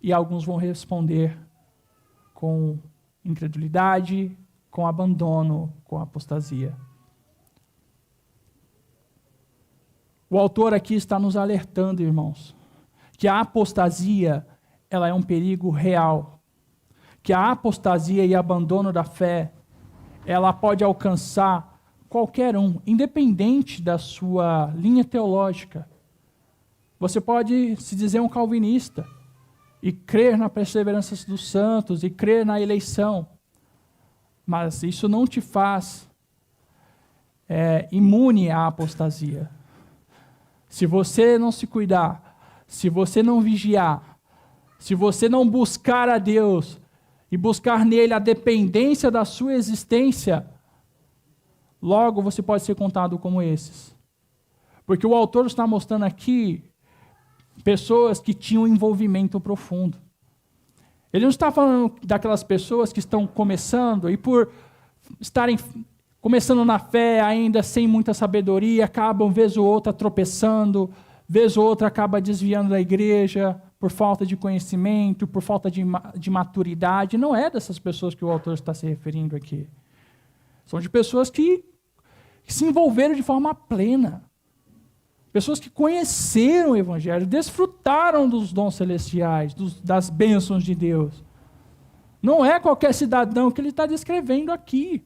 e alguns vão responder com incredulidade, com abandono, com apostasia. O autor aqui está nos alertando, irmãos, que a apostasia, ela é um perigo real. Que a apostasia e abandono da fé, ela pode alcançar qualquer um, independente da sua linha teológica. Você pode se dizer um calvinista e crer na perseverança dos santos e crer na eleição, mas isso não te faz imune à apostasia. Se você não se cuidar, se você não vigiar, se você não buscar a Deus e buscar nele a dependência da sua existência, logo você pode ser contado como esses. Porque o autor está mostrando aqui pessoas que tinham envolvimento profundo. Ele não está falando daquelas pessoas que estão começando e por estarem começando na fé ainda sem muita sabedoria, acabam vez ou outra tropeçando, vez ou outra acaba desviando da igreja por falta de conhecimento, por falta de maturidade. Não é dessas pessoas que o autor está se referindo aqui. São de pessoas que se envolveram de forma plena. Pessoas que conheceram o Evangelho, desfrutaram dos dons celestiais, das bênçãos de Deus. Não é qualquer cidadão que ele está descrevendo aqui.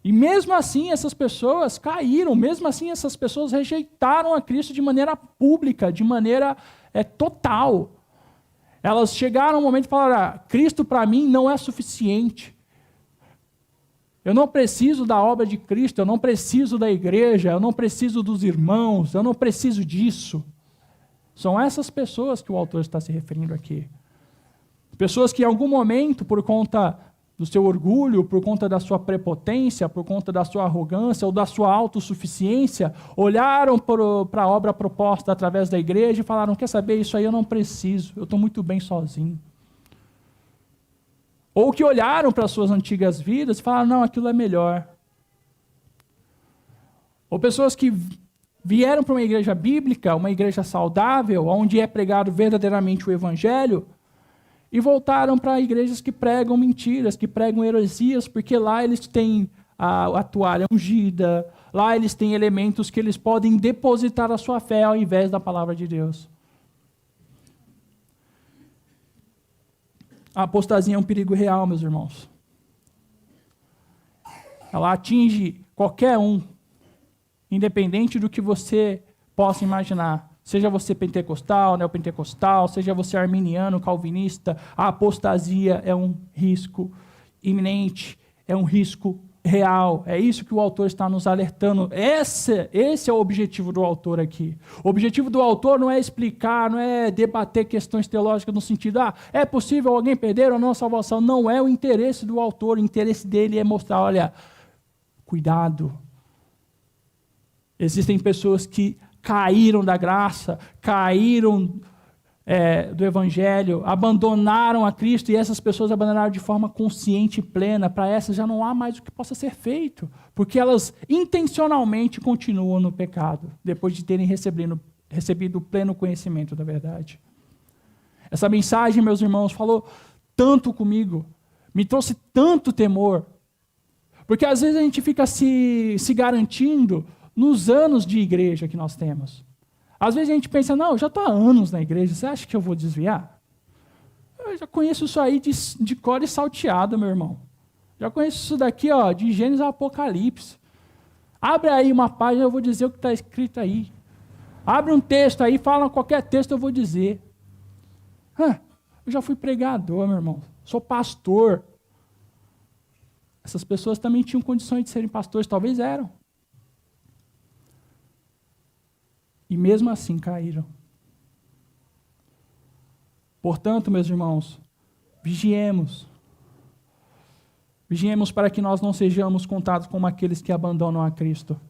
E mesmo assim essas pessoas caíram, mesmo assim essas pessoas rejeitaram a Cristo de maneira pública, de maneira total. Elas chegaram a um momento e falaram, Cristo para mim não é suficiente. Eu não preciso da obra de Cristo, eu não preciso da igreja, eu não preciso dos irmãos, eu não preciso disso. São essas pessoas que o autor está se referindo aqui. Pessoas que em algum momento, por conta do seu orgulho, por conta da sua prepotência, por conta da sua arrogância ou da sua autossuficiência, olharam para a obra proposta através da igreja e falaram, quer saber, isso aí eu não preciso, eu estou muito bem sozinho. Ou que olharam para as suas antigas vidas e falaram, não, aquilo é melhor. Ou pessoas que vieram para uma igreja bíblica, uma igreja saudável, onde é pregado verdadeiramente o evangelho, e voltaram para igrejas que pregam mentiras, que pregam heresias, porque lá eles têm a toalha ungida, lá eles têm elementos que eles podem depositar a sua fé ao invés da palavra de Deus. A apostasia é um perigo real, meus irmãos. Ela atinge qualquer um, independente do que você possa imaginar. Seja você pentecostal, neopentecostal, seja você arminiano, calvinista, a apostasia é um risco iminente, é um risco real. É isso que o autor está nos alertando. Esse é o objetivo do autor aqui. O objetivo do autor não é explicar, não é debater questões teológicas no sentido, é possível alguém perder ou não a salvação. Não é o interesse do autor, o interesse dele é mostrar, olha, cuidado. Existem pessoas que caíram da graça, caíram do evangelho, abandonaram a Cristo, e essas pessoas abandonaram de forma consciente e plena. Para essas já não há mais o que possa ser feito, porque elas intencionalmente continuam no pecado, depois de terem recebido o pleno conhecimento da verdade. Essa mensagem, meus irmãos, falou tanto comigo, me trouxe tanto temor, porque às vezes a gente fica se garantindo nos anos de igreja que nós temos. Às vezes a gente pensa, não, eu já estou há anos na igreja, você acha que eu vou desviar? Eu já conheço isso aí de cor e salteado, meu irmão. Já conheço isso daqui, de Gênesis ao Apocalipse. Abre aí uma página, eu vou dizer o que está escrito aí. Abre um texto aí, fala qualquer texto, eu vou dizer. Eu já fui pregador, meu irmão. Sou pastor. Essas pessoas também tinham condições de serem pastores, talvez eram. E mesmo assim caíram. Portanto, meus irmãos, vigiemos. Vigiemos para que nós não sejamos contados como aqueles que abandonam a Cristo,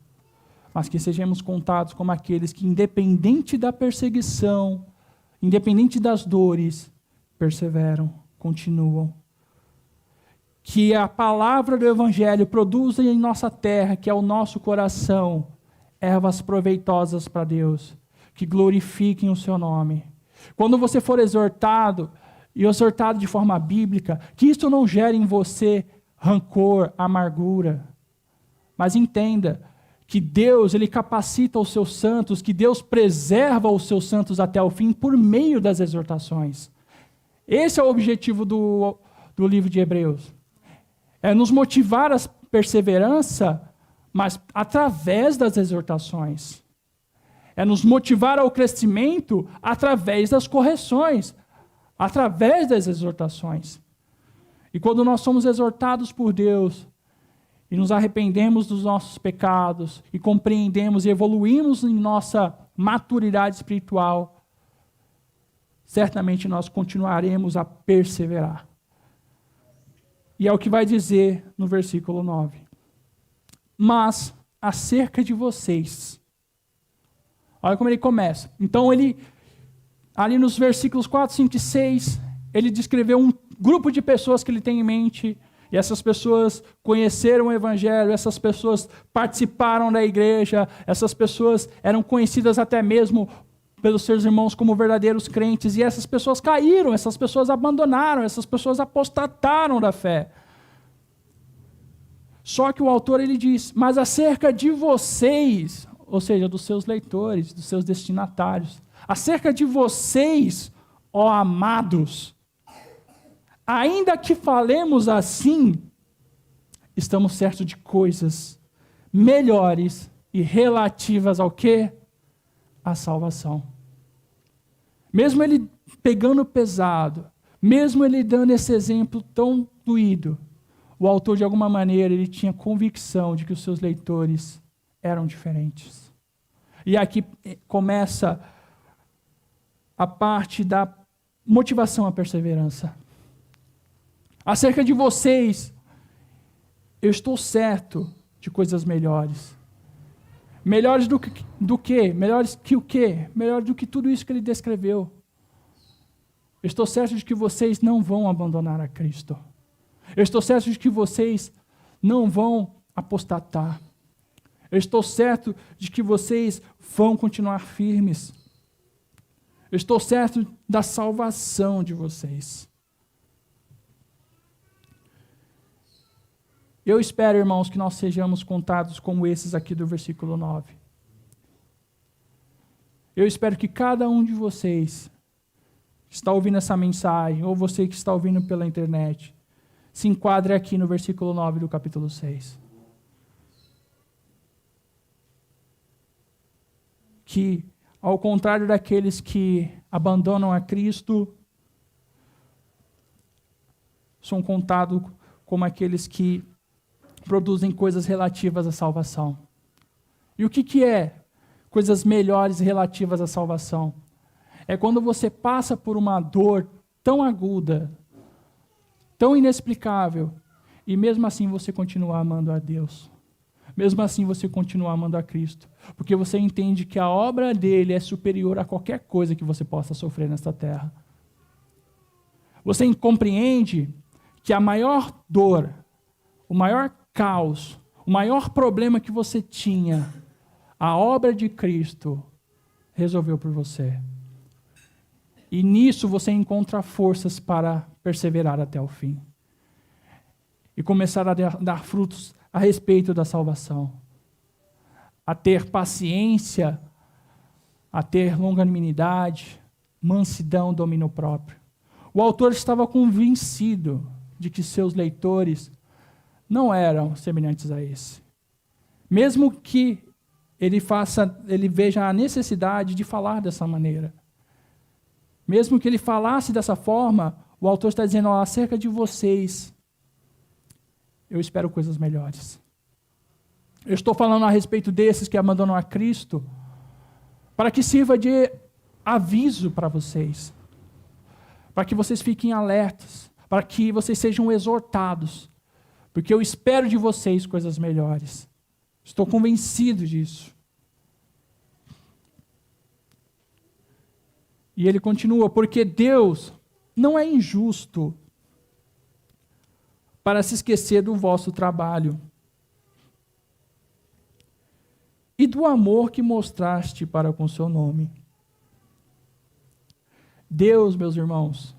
mas que sejamos contados como aqueles que, independente da perseguição, independente das dores, perseveram, continuam. Que a palavra do Evangelho produza em nossa terra, que é o nosso coração, ervas proveitosas para Deus, que glorifiquem o seu nome. Quando você for exortado, e exortado de forma bíblica, que isso não gere em você rancor, amargura, mas entenda que Deus, ele capacita os seus santos, que Deus preserva os seus santos até o fim por meio das exortações. Esse é o objetivo do livro de Hebreus. É nos motivar a perseverança, mas através das exortações. É nos motivar ao crescimento através das correções, através das exortações. E quando nós somos exortados por Deus, e nos arrependemos dos nossos pecados, e compreendemos e evoluímos em nossa maturidade espiritual, certamente nós continuaremos a perseverar. E é o que vai dizer no versículo 9. Mas, acerca de vocês. Olha como ele começa. Então, ali nos versículos 4, 5 e 6, ele descreveu um grupo de pessoas que ele tem em mente, e essas pessoas conheceram o Evangelho, essas pessoas participaram da igreja, essas pessoas eram conhecidas até mesmo pelos seus irmãos como verdadeiros crentes, e essas pessoas caíram, essas pessoas abandonaram, essas pessoas apostataram da fé. Só que o autor ele diz, mas acerca de vocês, ou seja, dos seus leitores, dos seus destinatários, acerca de vocês, ó amados, ainda que falemos assim, estamos certos de coisas melhores e relativas ao quê? À salvação. Mesmo ele pegando pesado, mesmo ele dando esse exemplo tão doído, o autor, de alguma maneira, ele tinha convicção de que os seus leitores eram diferentes. E aqui começa a parte da motivação à perseverança. Acerca de vocês, eu estou certo de coisas melhores. Melhores do que? Melhores que o quê? Melhor do que tudo isso que ele descreveu. Eu estou certo de que vocês não vão abandonar a Cristo. Eu estou certo de que vocês não vão apostatar. Eu estou certo de que vocês vão continuar firmes. Eu estou certo da salvação de vocês. Eu espero, irmãos, que nós sejamos contados como esses aqui do versículo 9. Eu espero que cada um de vocês que está ouvindo essa mensagem, ou você que está ouvindo pela internet, se enquadre aqui no versículo 9 do capítulo 6. Que, ao contrário daqueles que abandonam a Cristo, são contados como aqueles que produzem coisas relativas à salvação. E o que é coisas melhores relativas à salvação? É quando você passa por uma dor tão aguda, tão inexplicável, e mesmo assim você continua amando a Deus. Mesmo assim você continua amando a Cristo. Porque você entende que a obra dele é superior a qualquer coisa que você possa sofrer nesta terra. Você compreende que a maior dor, o maior caos, o maior problema que você tinha, a obra de Cristo resolveu por você. E nisso você encontra forças para perseverar até o fim. E começar a dar frutos a respeito da salvação. A ter paciência, a ter longanimidade, mansidão, domínio próprio. O autor estava convencido de que seus leitores não eram semelhantes a esse. Mesmo que ele veja a necessidade de falar dessa maneira. Mesmo que ele falasse dessa forma, o autor está dizendo, acerca de vocês, eu espero coisas melhores. Eu estou falando a respeito desses que abandonam a Cristo, para que sirva de aviso para vocês, para que vocês fiquem alertas, para que vocês sejam exortados, porque eu espero de vocês coisas melhores. Estou convencido disso. E ele continua, porque Deus não é injusto para se esquecer do vosso trabalho e do amor que mostraste para com o seu nome. Deus, meus irmãos,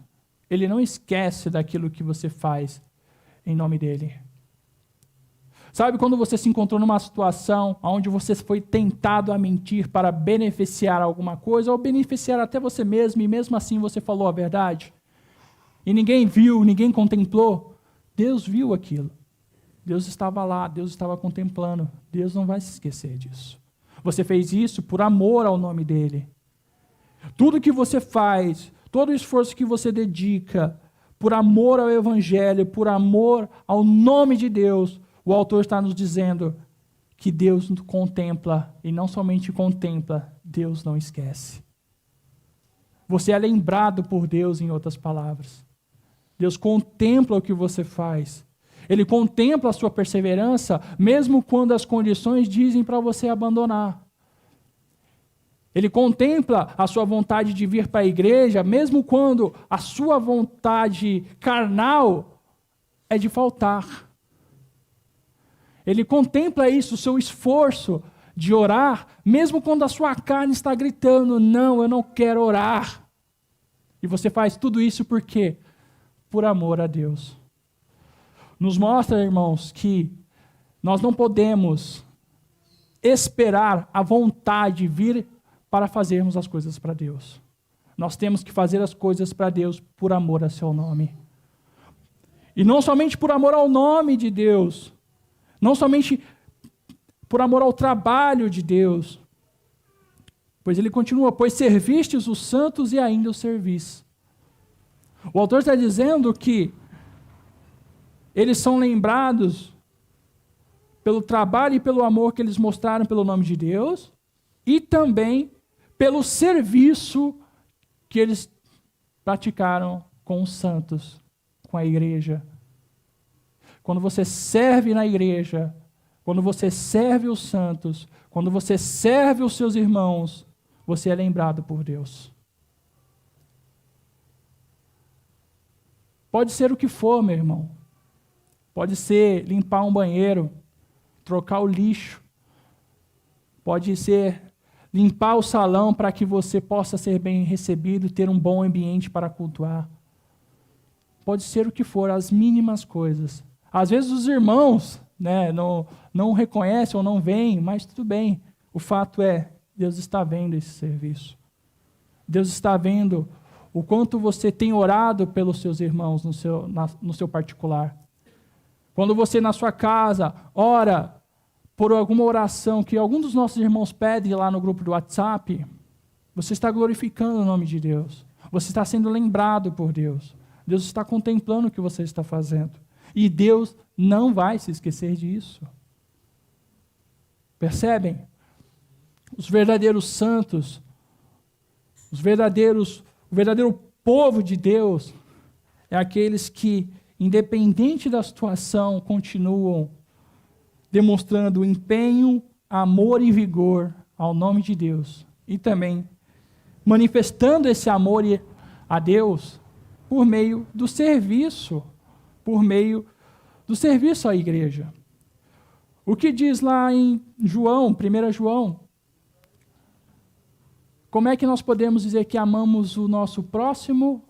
ele não esquece daquilo que você faz em nome dele. Sabe quando você se encontrou numa situação onde você foi tentado a mentir para beneficiar alguma coisa, ou beneficiar até você mesmo, e mesmo assim você falou a verdade? E ninguém viu, ninguém contemplou? Deus viu aquilo. Deus estava lá, Deus estava contemplando. Deus não vai se esquecer disso. Você fez isso por amor ao nome dele. Tudo que você faz, todo o esforço que você dedica, por amor ao Evangelho, por amor ao nome de Deus, o autor está nos dizendo que Deus contempla, e não somente contempla, Deus não esquece. Você é lembrado por Deus, em outras palavras. Deus contempla o que você faz. Ele contempla a sua perseverança, mesmo quando as condições dizem para você abandonar. Ele contempla a sua vontade de vir para a igreja, mesmo quando a sua vontade carnal é de faltar. Ele contempla isso, o seu esforço de orar, mesmo quando a sua carne está gritando, não, eu não quero orar. E você faz tudo isso por quê? Por amor a Deus. Nos mostra, irmãos, que nós não podemos esperar a vontade vir para fazermos as coisas para Deus. Nós temos que fazer as coisas para Deus por amor a seu nome. E não somente por amor ao nome de Deus, não somente por amor ao trabalho de Deus, pois ele continua, pois servistes os santos e ainda os servis. O autor está dizendo que eles são lembrados pelo trabalho e pelo amor que eles mostraram pelo nome de Deus e também pelo serviço que eles praticaram com os santos, com a igreja. Quando você serve na igreja, quando você serve os santos, quando você serve os seus irmãos, você é lembrado por Deus. Pode ser o que for, meu irmão. Pode ser limpar um banheiro, trocar o lixo. Pode ser limpar o salão para que você possa ser bem recebido, ter um bom ambiente para cultuar. Pode ser o que for, as mínimas coisas. Às vezes os irmãos não reconhecem ou não veem, mas tudo bem. O fato é, Deus está vendo esse serviço. Deus está vendo o quanto você tem orado pelos seus irmãos no seu particular. Quando você na sua casa ora por alguma oração que algum dos nossos irmãos pede lá no grupo do WhatsApp, você está glorificando o nome de Deus. Você está sendo lembrado por Deus. Deus está contemplando o que você está fazendo. E Deus não vai se esquecer disso. Percebem? Os verdadeiros santos, o verdadeiro povo de Deus é aqueles que, independente da situação, continuam demonstrando empenho, amor e vigor ao nome de Deus. E também manifestando esse amor a Deus por meio do serviço, à igreja. O que diz lá em João, 1 João? Como é que nós podemos dizer que amamos o nosso próximo?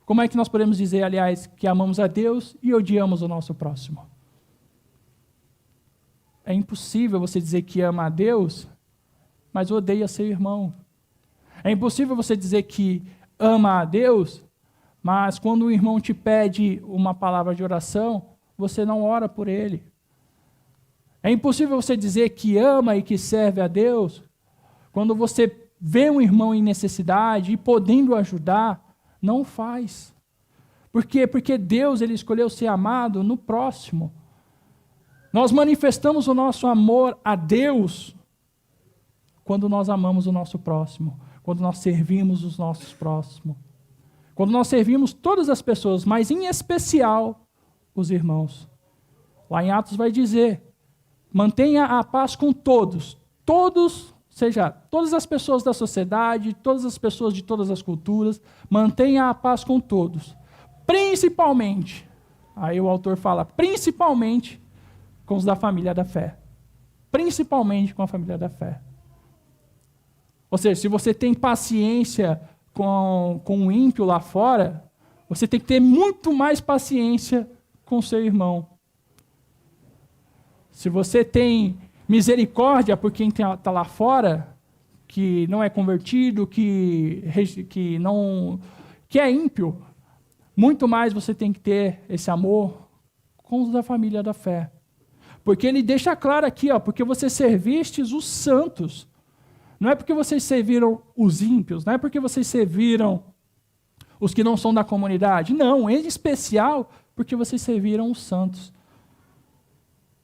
Como é que nós podemos dizer, aliás, que amamos a Deus e odiamos o nosso próximo? É impossível você dizer que ama a Deus, mas odeia seu irmão. É impossível você dizer que ama a Deus, mas quando o irmão te pede uma palavra de oração, você não ora por ele. É impossível você dizer que ama e que serve a Deus, quando você vê um irmão em necessidade e podendo ajudar, não faz. Por quê? Porque Deus ele escolheu ser amado no próximo. Nós manifestamos o nosso amor a Deus quando nós amamos o nosso próximo, quando nós servimos os nossos próximos, quando nós servimos todas as pessoas, mas em especial os irmãos. Lá em Atos vai dizer, mantenha a paz com todos, todas as pessoas da sociedade, todas as pessoas de todas as culturas, mantenha a paz com todos, principalmente, aí o autor fala, principalmente com os da família da fé. Principalmente com a família da fé. Ou seja, se você tem paciência com um ímpio lá fora, você tem que ter muito mais paciência com seu irmão. Se você tem misericórdia por quem está lá fora, que não é convertido, que é ímpio, muito mais você tem que ter esse amor com os da família da fé. Porque ele deixa claro aqui, porque vocês servistes os santos. Não é porque vocês serviram os ímpios, não é porque vocês serviram os que não são da comunidade. Não, em especial porque vocês serviram os santos.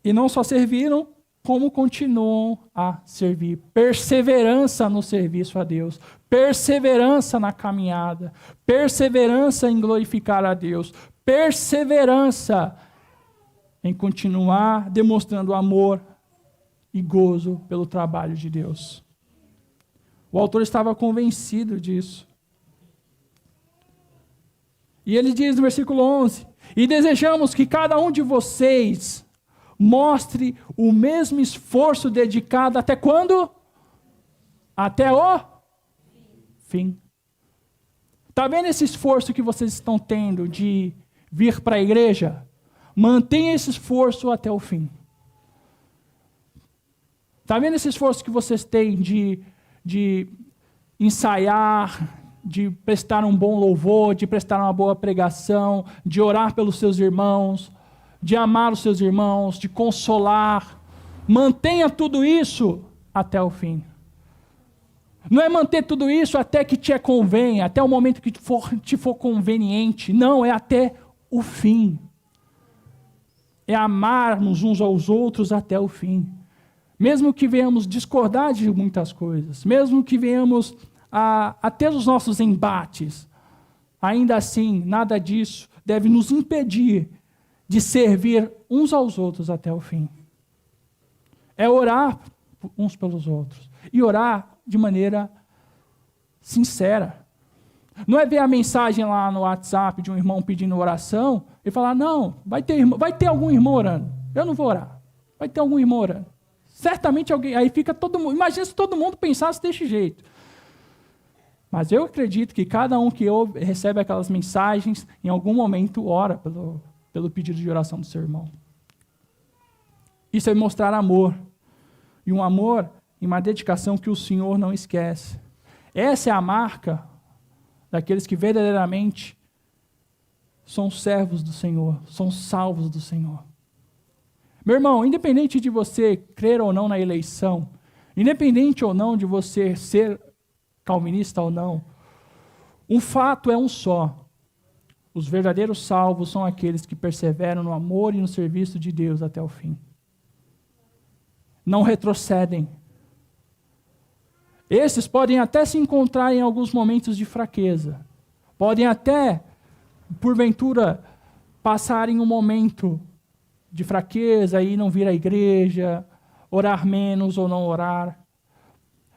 E não só serviram, como continuam a servir. Perseverança no serviço a Deus, perseverança na caminhada, perseverança em glorificar a Deus, perseverança em continuar demonstrando amor e gozo pelo trabalho de Deus. O autor estava convencido disso. E ele diz no versículo 11, e desejamos que cada um de vocês mostre o mesmo esforço dedicado até quando? Até o fim. Está vendo esse esforço que vocês estão tendo de vir para a igreja? Mantenha esse esforço até o fim. Está vendo esse esforço que vocês têm de ensaiar, de prestar um bom louvor, de prestar uma boa pregação, de orar pelos seus irmãos, de amar os seus irmãos, de consolar? Mantenha tudo isso até o fim. Não é manter tudo isso até que te convenha, até o momento que te for conveniente. Não, é até o fim. É amarmos uns aos outros até o fim. Mesmo que venhamos discordar de muitas coisas, mesmo que venhamos a ter os nossos embates, ainda assim, nada disso deve nos impedir de servir uns aos outros até o fim. É orar uns pelos outros. E orar de maneira sincera. Não é ver a mensagem lá no WhatsApp de um irmão pedindo oração e falar, não, vai ter algum irmão orando. Eu não vou orar. Vai ter algum irmão orando. Certamente alguém, aí fica todo mundo, imagina se todo mundo pensasse desse jeito. Mas eu acredito que cada um que recebe aquelas mensagens, em algum momento ora pelo pedido de oração do seu irmão. Isso é mostrar amor. E um amor e uma dedicação que o Senhor não esquece. Essa é a marca daqueles que verdadeiramente são servos do Senhor, são salvos do Senhor. Meu irmão, independente de você crer ou não na eleição, independente ou não de você ser calvinista ou não, um fato é um só. Os verdadeiros salvos são aqueles que perseveram no amor e no serviço de Deus até o fim. Não retrocedem. Esses podem até se encontrar em alguns momentos de fraqueza. Podem até, porventura, passarem um momento de fraqueza e não vir à igreja, orar menos ou não orar.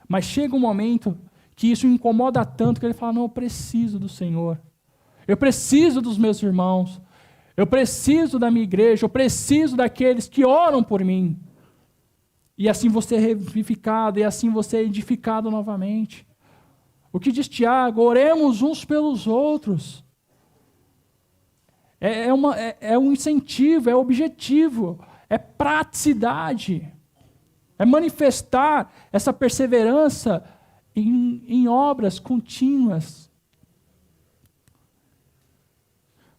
Mas chega um momento que isso incomoda tanto que ele fala, não, eu preciso do Senhor. Eu preciso dos meus irmãos. Eu preciso da minha igreja. Eu preciso daqueles que oram por mim. E assim você é revivificado, e assim você é edificado novamente. O que diz Tiago? Oremos uns pelos outros. É um incentivo, é objetivo, é praticidade. É manifestar essa perseverança em obras contínuas.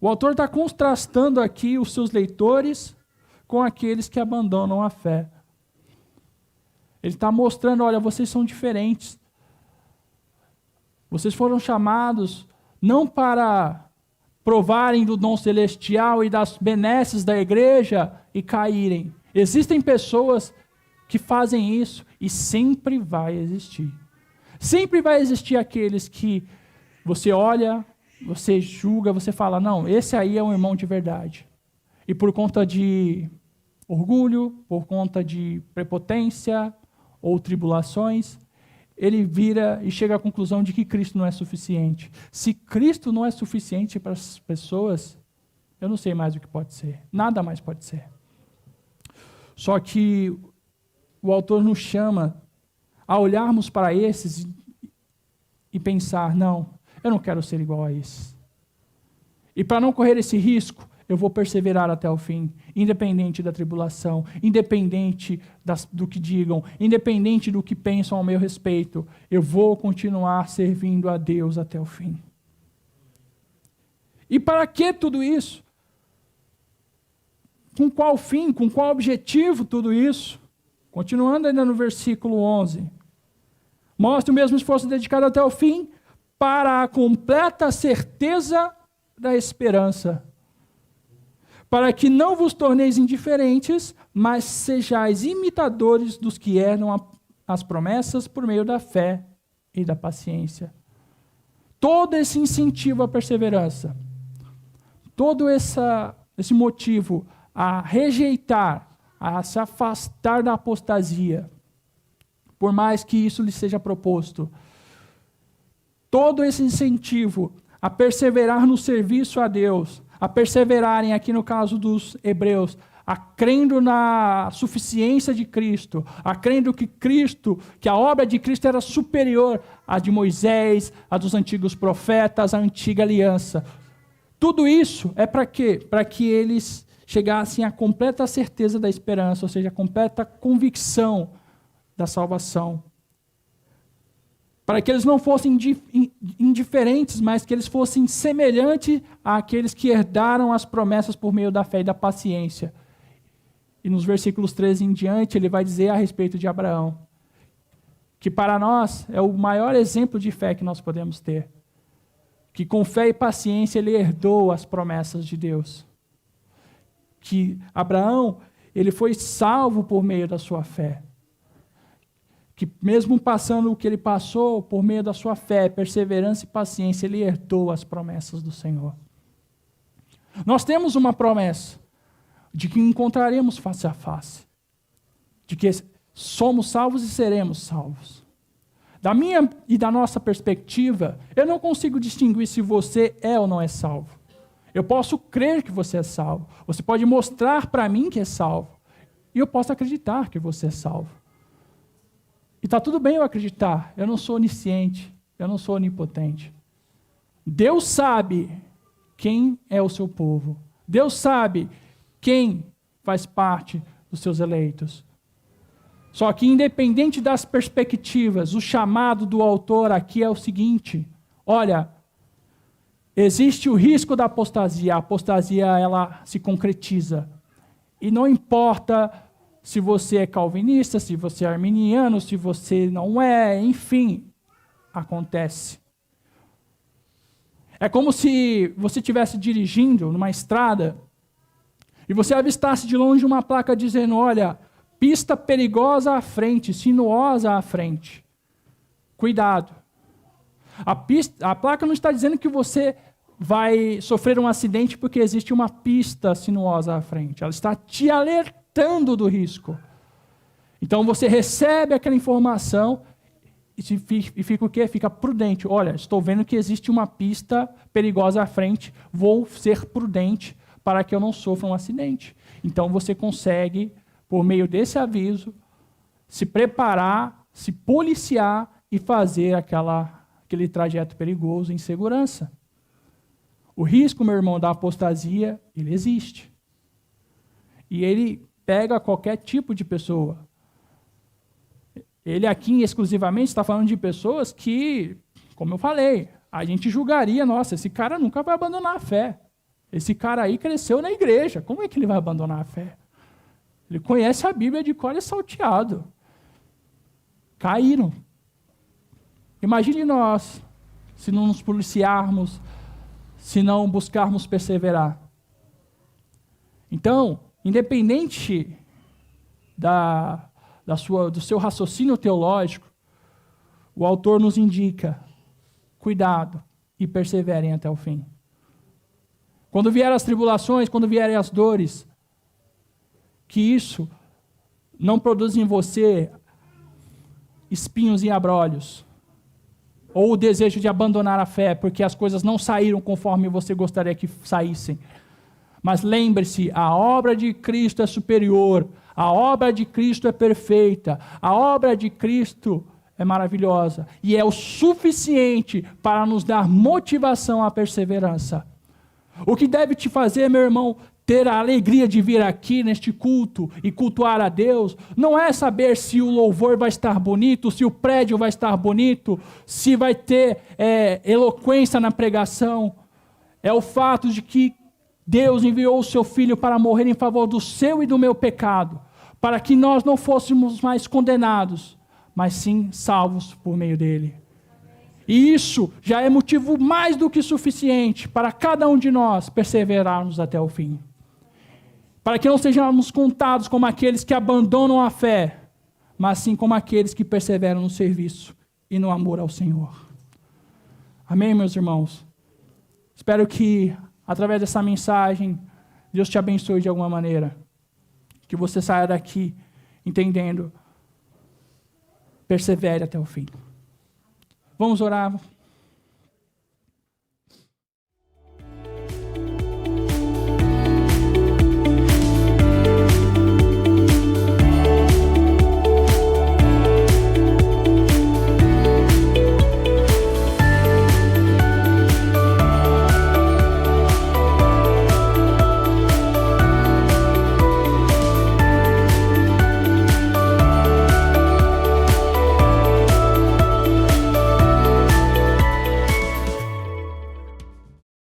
O autor está contrastando aqui os seus leitores com aqueles que abandonam a fé. Ele está mostrando, olha, vocês são diferentes. Vocês foram chamados não para provarem do dom celestial e das benesses da igreja e caírem. Existem pessoas que fazem isso e sempre vai existir. Sempre vai existir aqueles que você olha, você julga, você fala, não, esse aí é um irmão de verdade. E por conta de orgulho, por conta de prepotência ou tribulações, ele vira e chega à conclusão de que Cristo não é suficiente. Se Cristo não é suficiente para as pessoas, eu não sei mais o que pode ser. Nada mais pode ser. Só que o autor nos chama a olharmos para esses e pensar, não, eu não quero ser igual a esses. E para não correr esse risco, eu vou perseverar até o fim, independente da tribulação, independente do que digam, independente do que pensam ao meu respeito, eu vou continuar servindo a Deus até o fim. E para que tudo isso? Com qual fim, com qual objetivo tudo isso? Continuando ainda no versículo 11. Mostre o mesmo esforço dedicado até o fim, para a completa certeza da esperança, para que não vos torneis indiferentes, mas sejais imitadores dos que herdam as promessas por meio da fé e da paciência. Todo esse incentivo à perseverança, todo esse motivo a rejeitar, a se afastar da apostasia, por mais que isso lhe seja proposto, todo esse incentivo a perseverar no serviço a Deus, a perseverarem, aqui no caso dos hebreus, a crendo na suficiência de Cristo, a crendo que a obra de Cristo era superior à de Moisés, à dos antigos profetas, à antiga aliança. Tudo isso é para quê? Para que eles chegassem à completa certeza da esperança, ou seja, a completa convicção da salvação. Para que eles não fossem indiferentes, mas que eles fossem semelhantes àqueles que herdaram as promessas por meio da fé e da paciência. E nos versículos 13 em diante, ele vai dizer a respeito de Abraão, que para nós é o maior exemplo de fé que nós podemos ter. Que com fé e paciência ele herdou as promessas de Deus. Que Abraão, ele foi salvo por meio da sua fé. Que mesmo passando o que ele passou, por meio da sua fé, perseverança e paciência, ele herdou as promessas do Senhor. Nós temos uma promessa de que encontraremos face a face, de que somos salvos e seremos salvos. Da minha e da nossa perspectiva, eu não consigo distinguir se você é ou não é salvo. Eu posso crer que você é salvo. Você pode mostrar para mim que é salvo. E eu posso acreditar que você é salvo. E está tudo bem eu acreditar. Eu não sou onisciente. Eu não sou onipotente. Deus sabe quem é o seu povo. Deus sabe quem faz parte dos seus eleitos. Só que independente das perspectivas, o chamado do autor aqui é o seguinte: olha, existe o risco da apostasia. A apostasia, ela se concretiza. E não importa se você é calvinista, se você é arminiano, se você não é, enfim, acontece. É como se você estivesse dirigindo numa estrada e você avistasse de longe uma placa dizendo: olha, pista perigosa à frente, sinuosa à frente. Cuidado. A placa não está dizendo que você vai sofrer um acidente porque existe uma pista sinuosa à frente. Ela está te alertando do risco. Então você recebe aquela informação e fica o quê? Fica prudente. Olha, estou vendo que existe uma pista perigosa à frente, vou ser prudente para que eu não sofra um acidente. Então você consegue, por meio desse aviso, se preparar, se policiar e fazer aquele trajeto perigoso em segurança. O risco, meu irmão, da apostasia, ele existe. E ele pega qualquer tipo de pessoa. Ele aqui exclusivamente está falando de pessoas que, como eu falei, a gente julgaria: nossa, esse cara nunca vai abandonar a fé. Esse cara aí cresceu na igreja, como é que ele vai abandonar a fé? Ele conhece a Bíblia de cor e salteado. Caíram. Imagine nós, se não nos policiarmos, se não buscarmos perseverar. Então, independente do seu raciocínio teológico, o autor nos indica: cuidado e perseverem até o fim. Quando vierem as tribulações, quando vierem as dores, que isso não produza em você espinhos e abrolhos, ou o desejo de abandonar a fé, porque as coisas não saíram conforme você gostaria que saíssem. Mas lembre-se, a obra de Cristo é superior, a obra de Cristo é perfeita, a obra de Cristo é maravilhosa, e é o suficiente para nos dar motivação à perseverança. O que deve te fazer, meu irmão, ter a alegria de vir aqui neste culto e cultuar a Deus, não é saber se o louvor vai estar bonito, se o prédio vai estar bonito, se vai ter eloquência na pregação. É o fato de que Deus enviou o seu Filho para morrer em favor do seu e do meu pecado, para que nós não fôssemos mais condenados, mas sim salvos por meio dele. E isso já é motivo mais do que suficiente para cada um de nós perseverarmos até o fim. Para que não sejamos contados como aqueles que abandonam a fé, mas sim como aqueles que perseveram no serviço e no amor ao Senhor. Amém, meus irmãos? Espero que, através dessa mensagem, Deus te abençoe de alguma maneira. Que você saia daqui entendendo. Persevere até o fim. Vamos orar.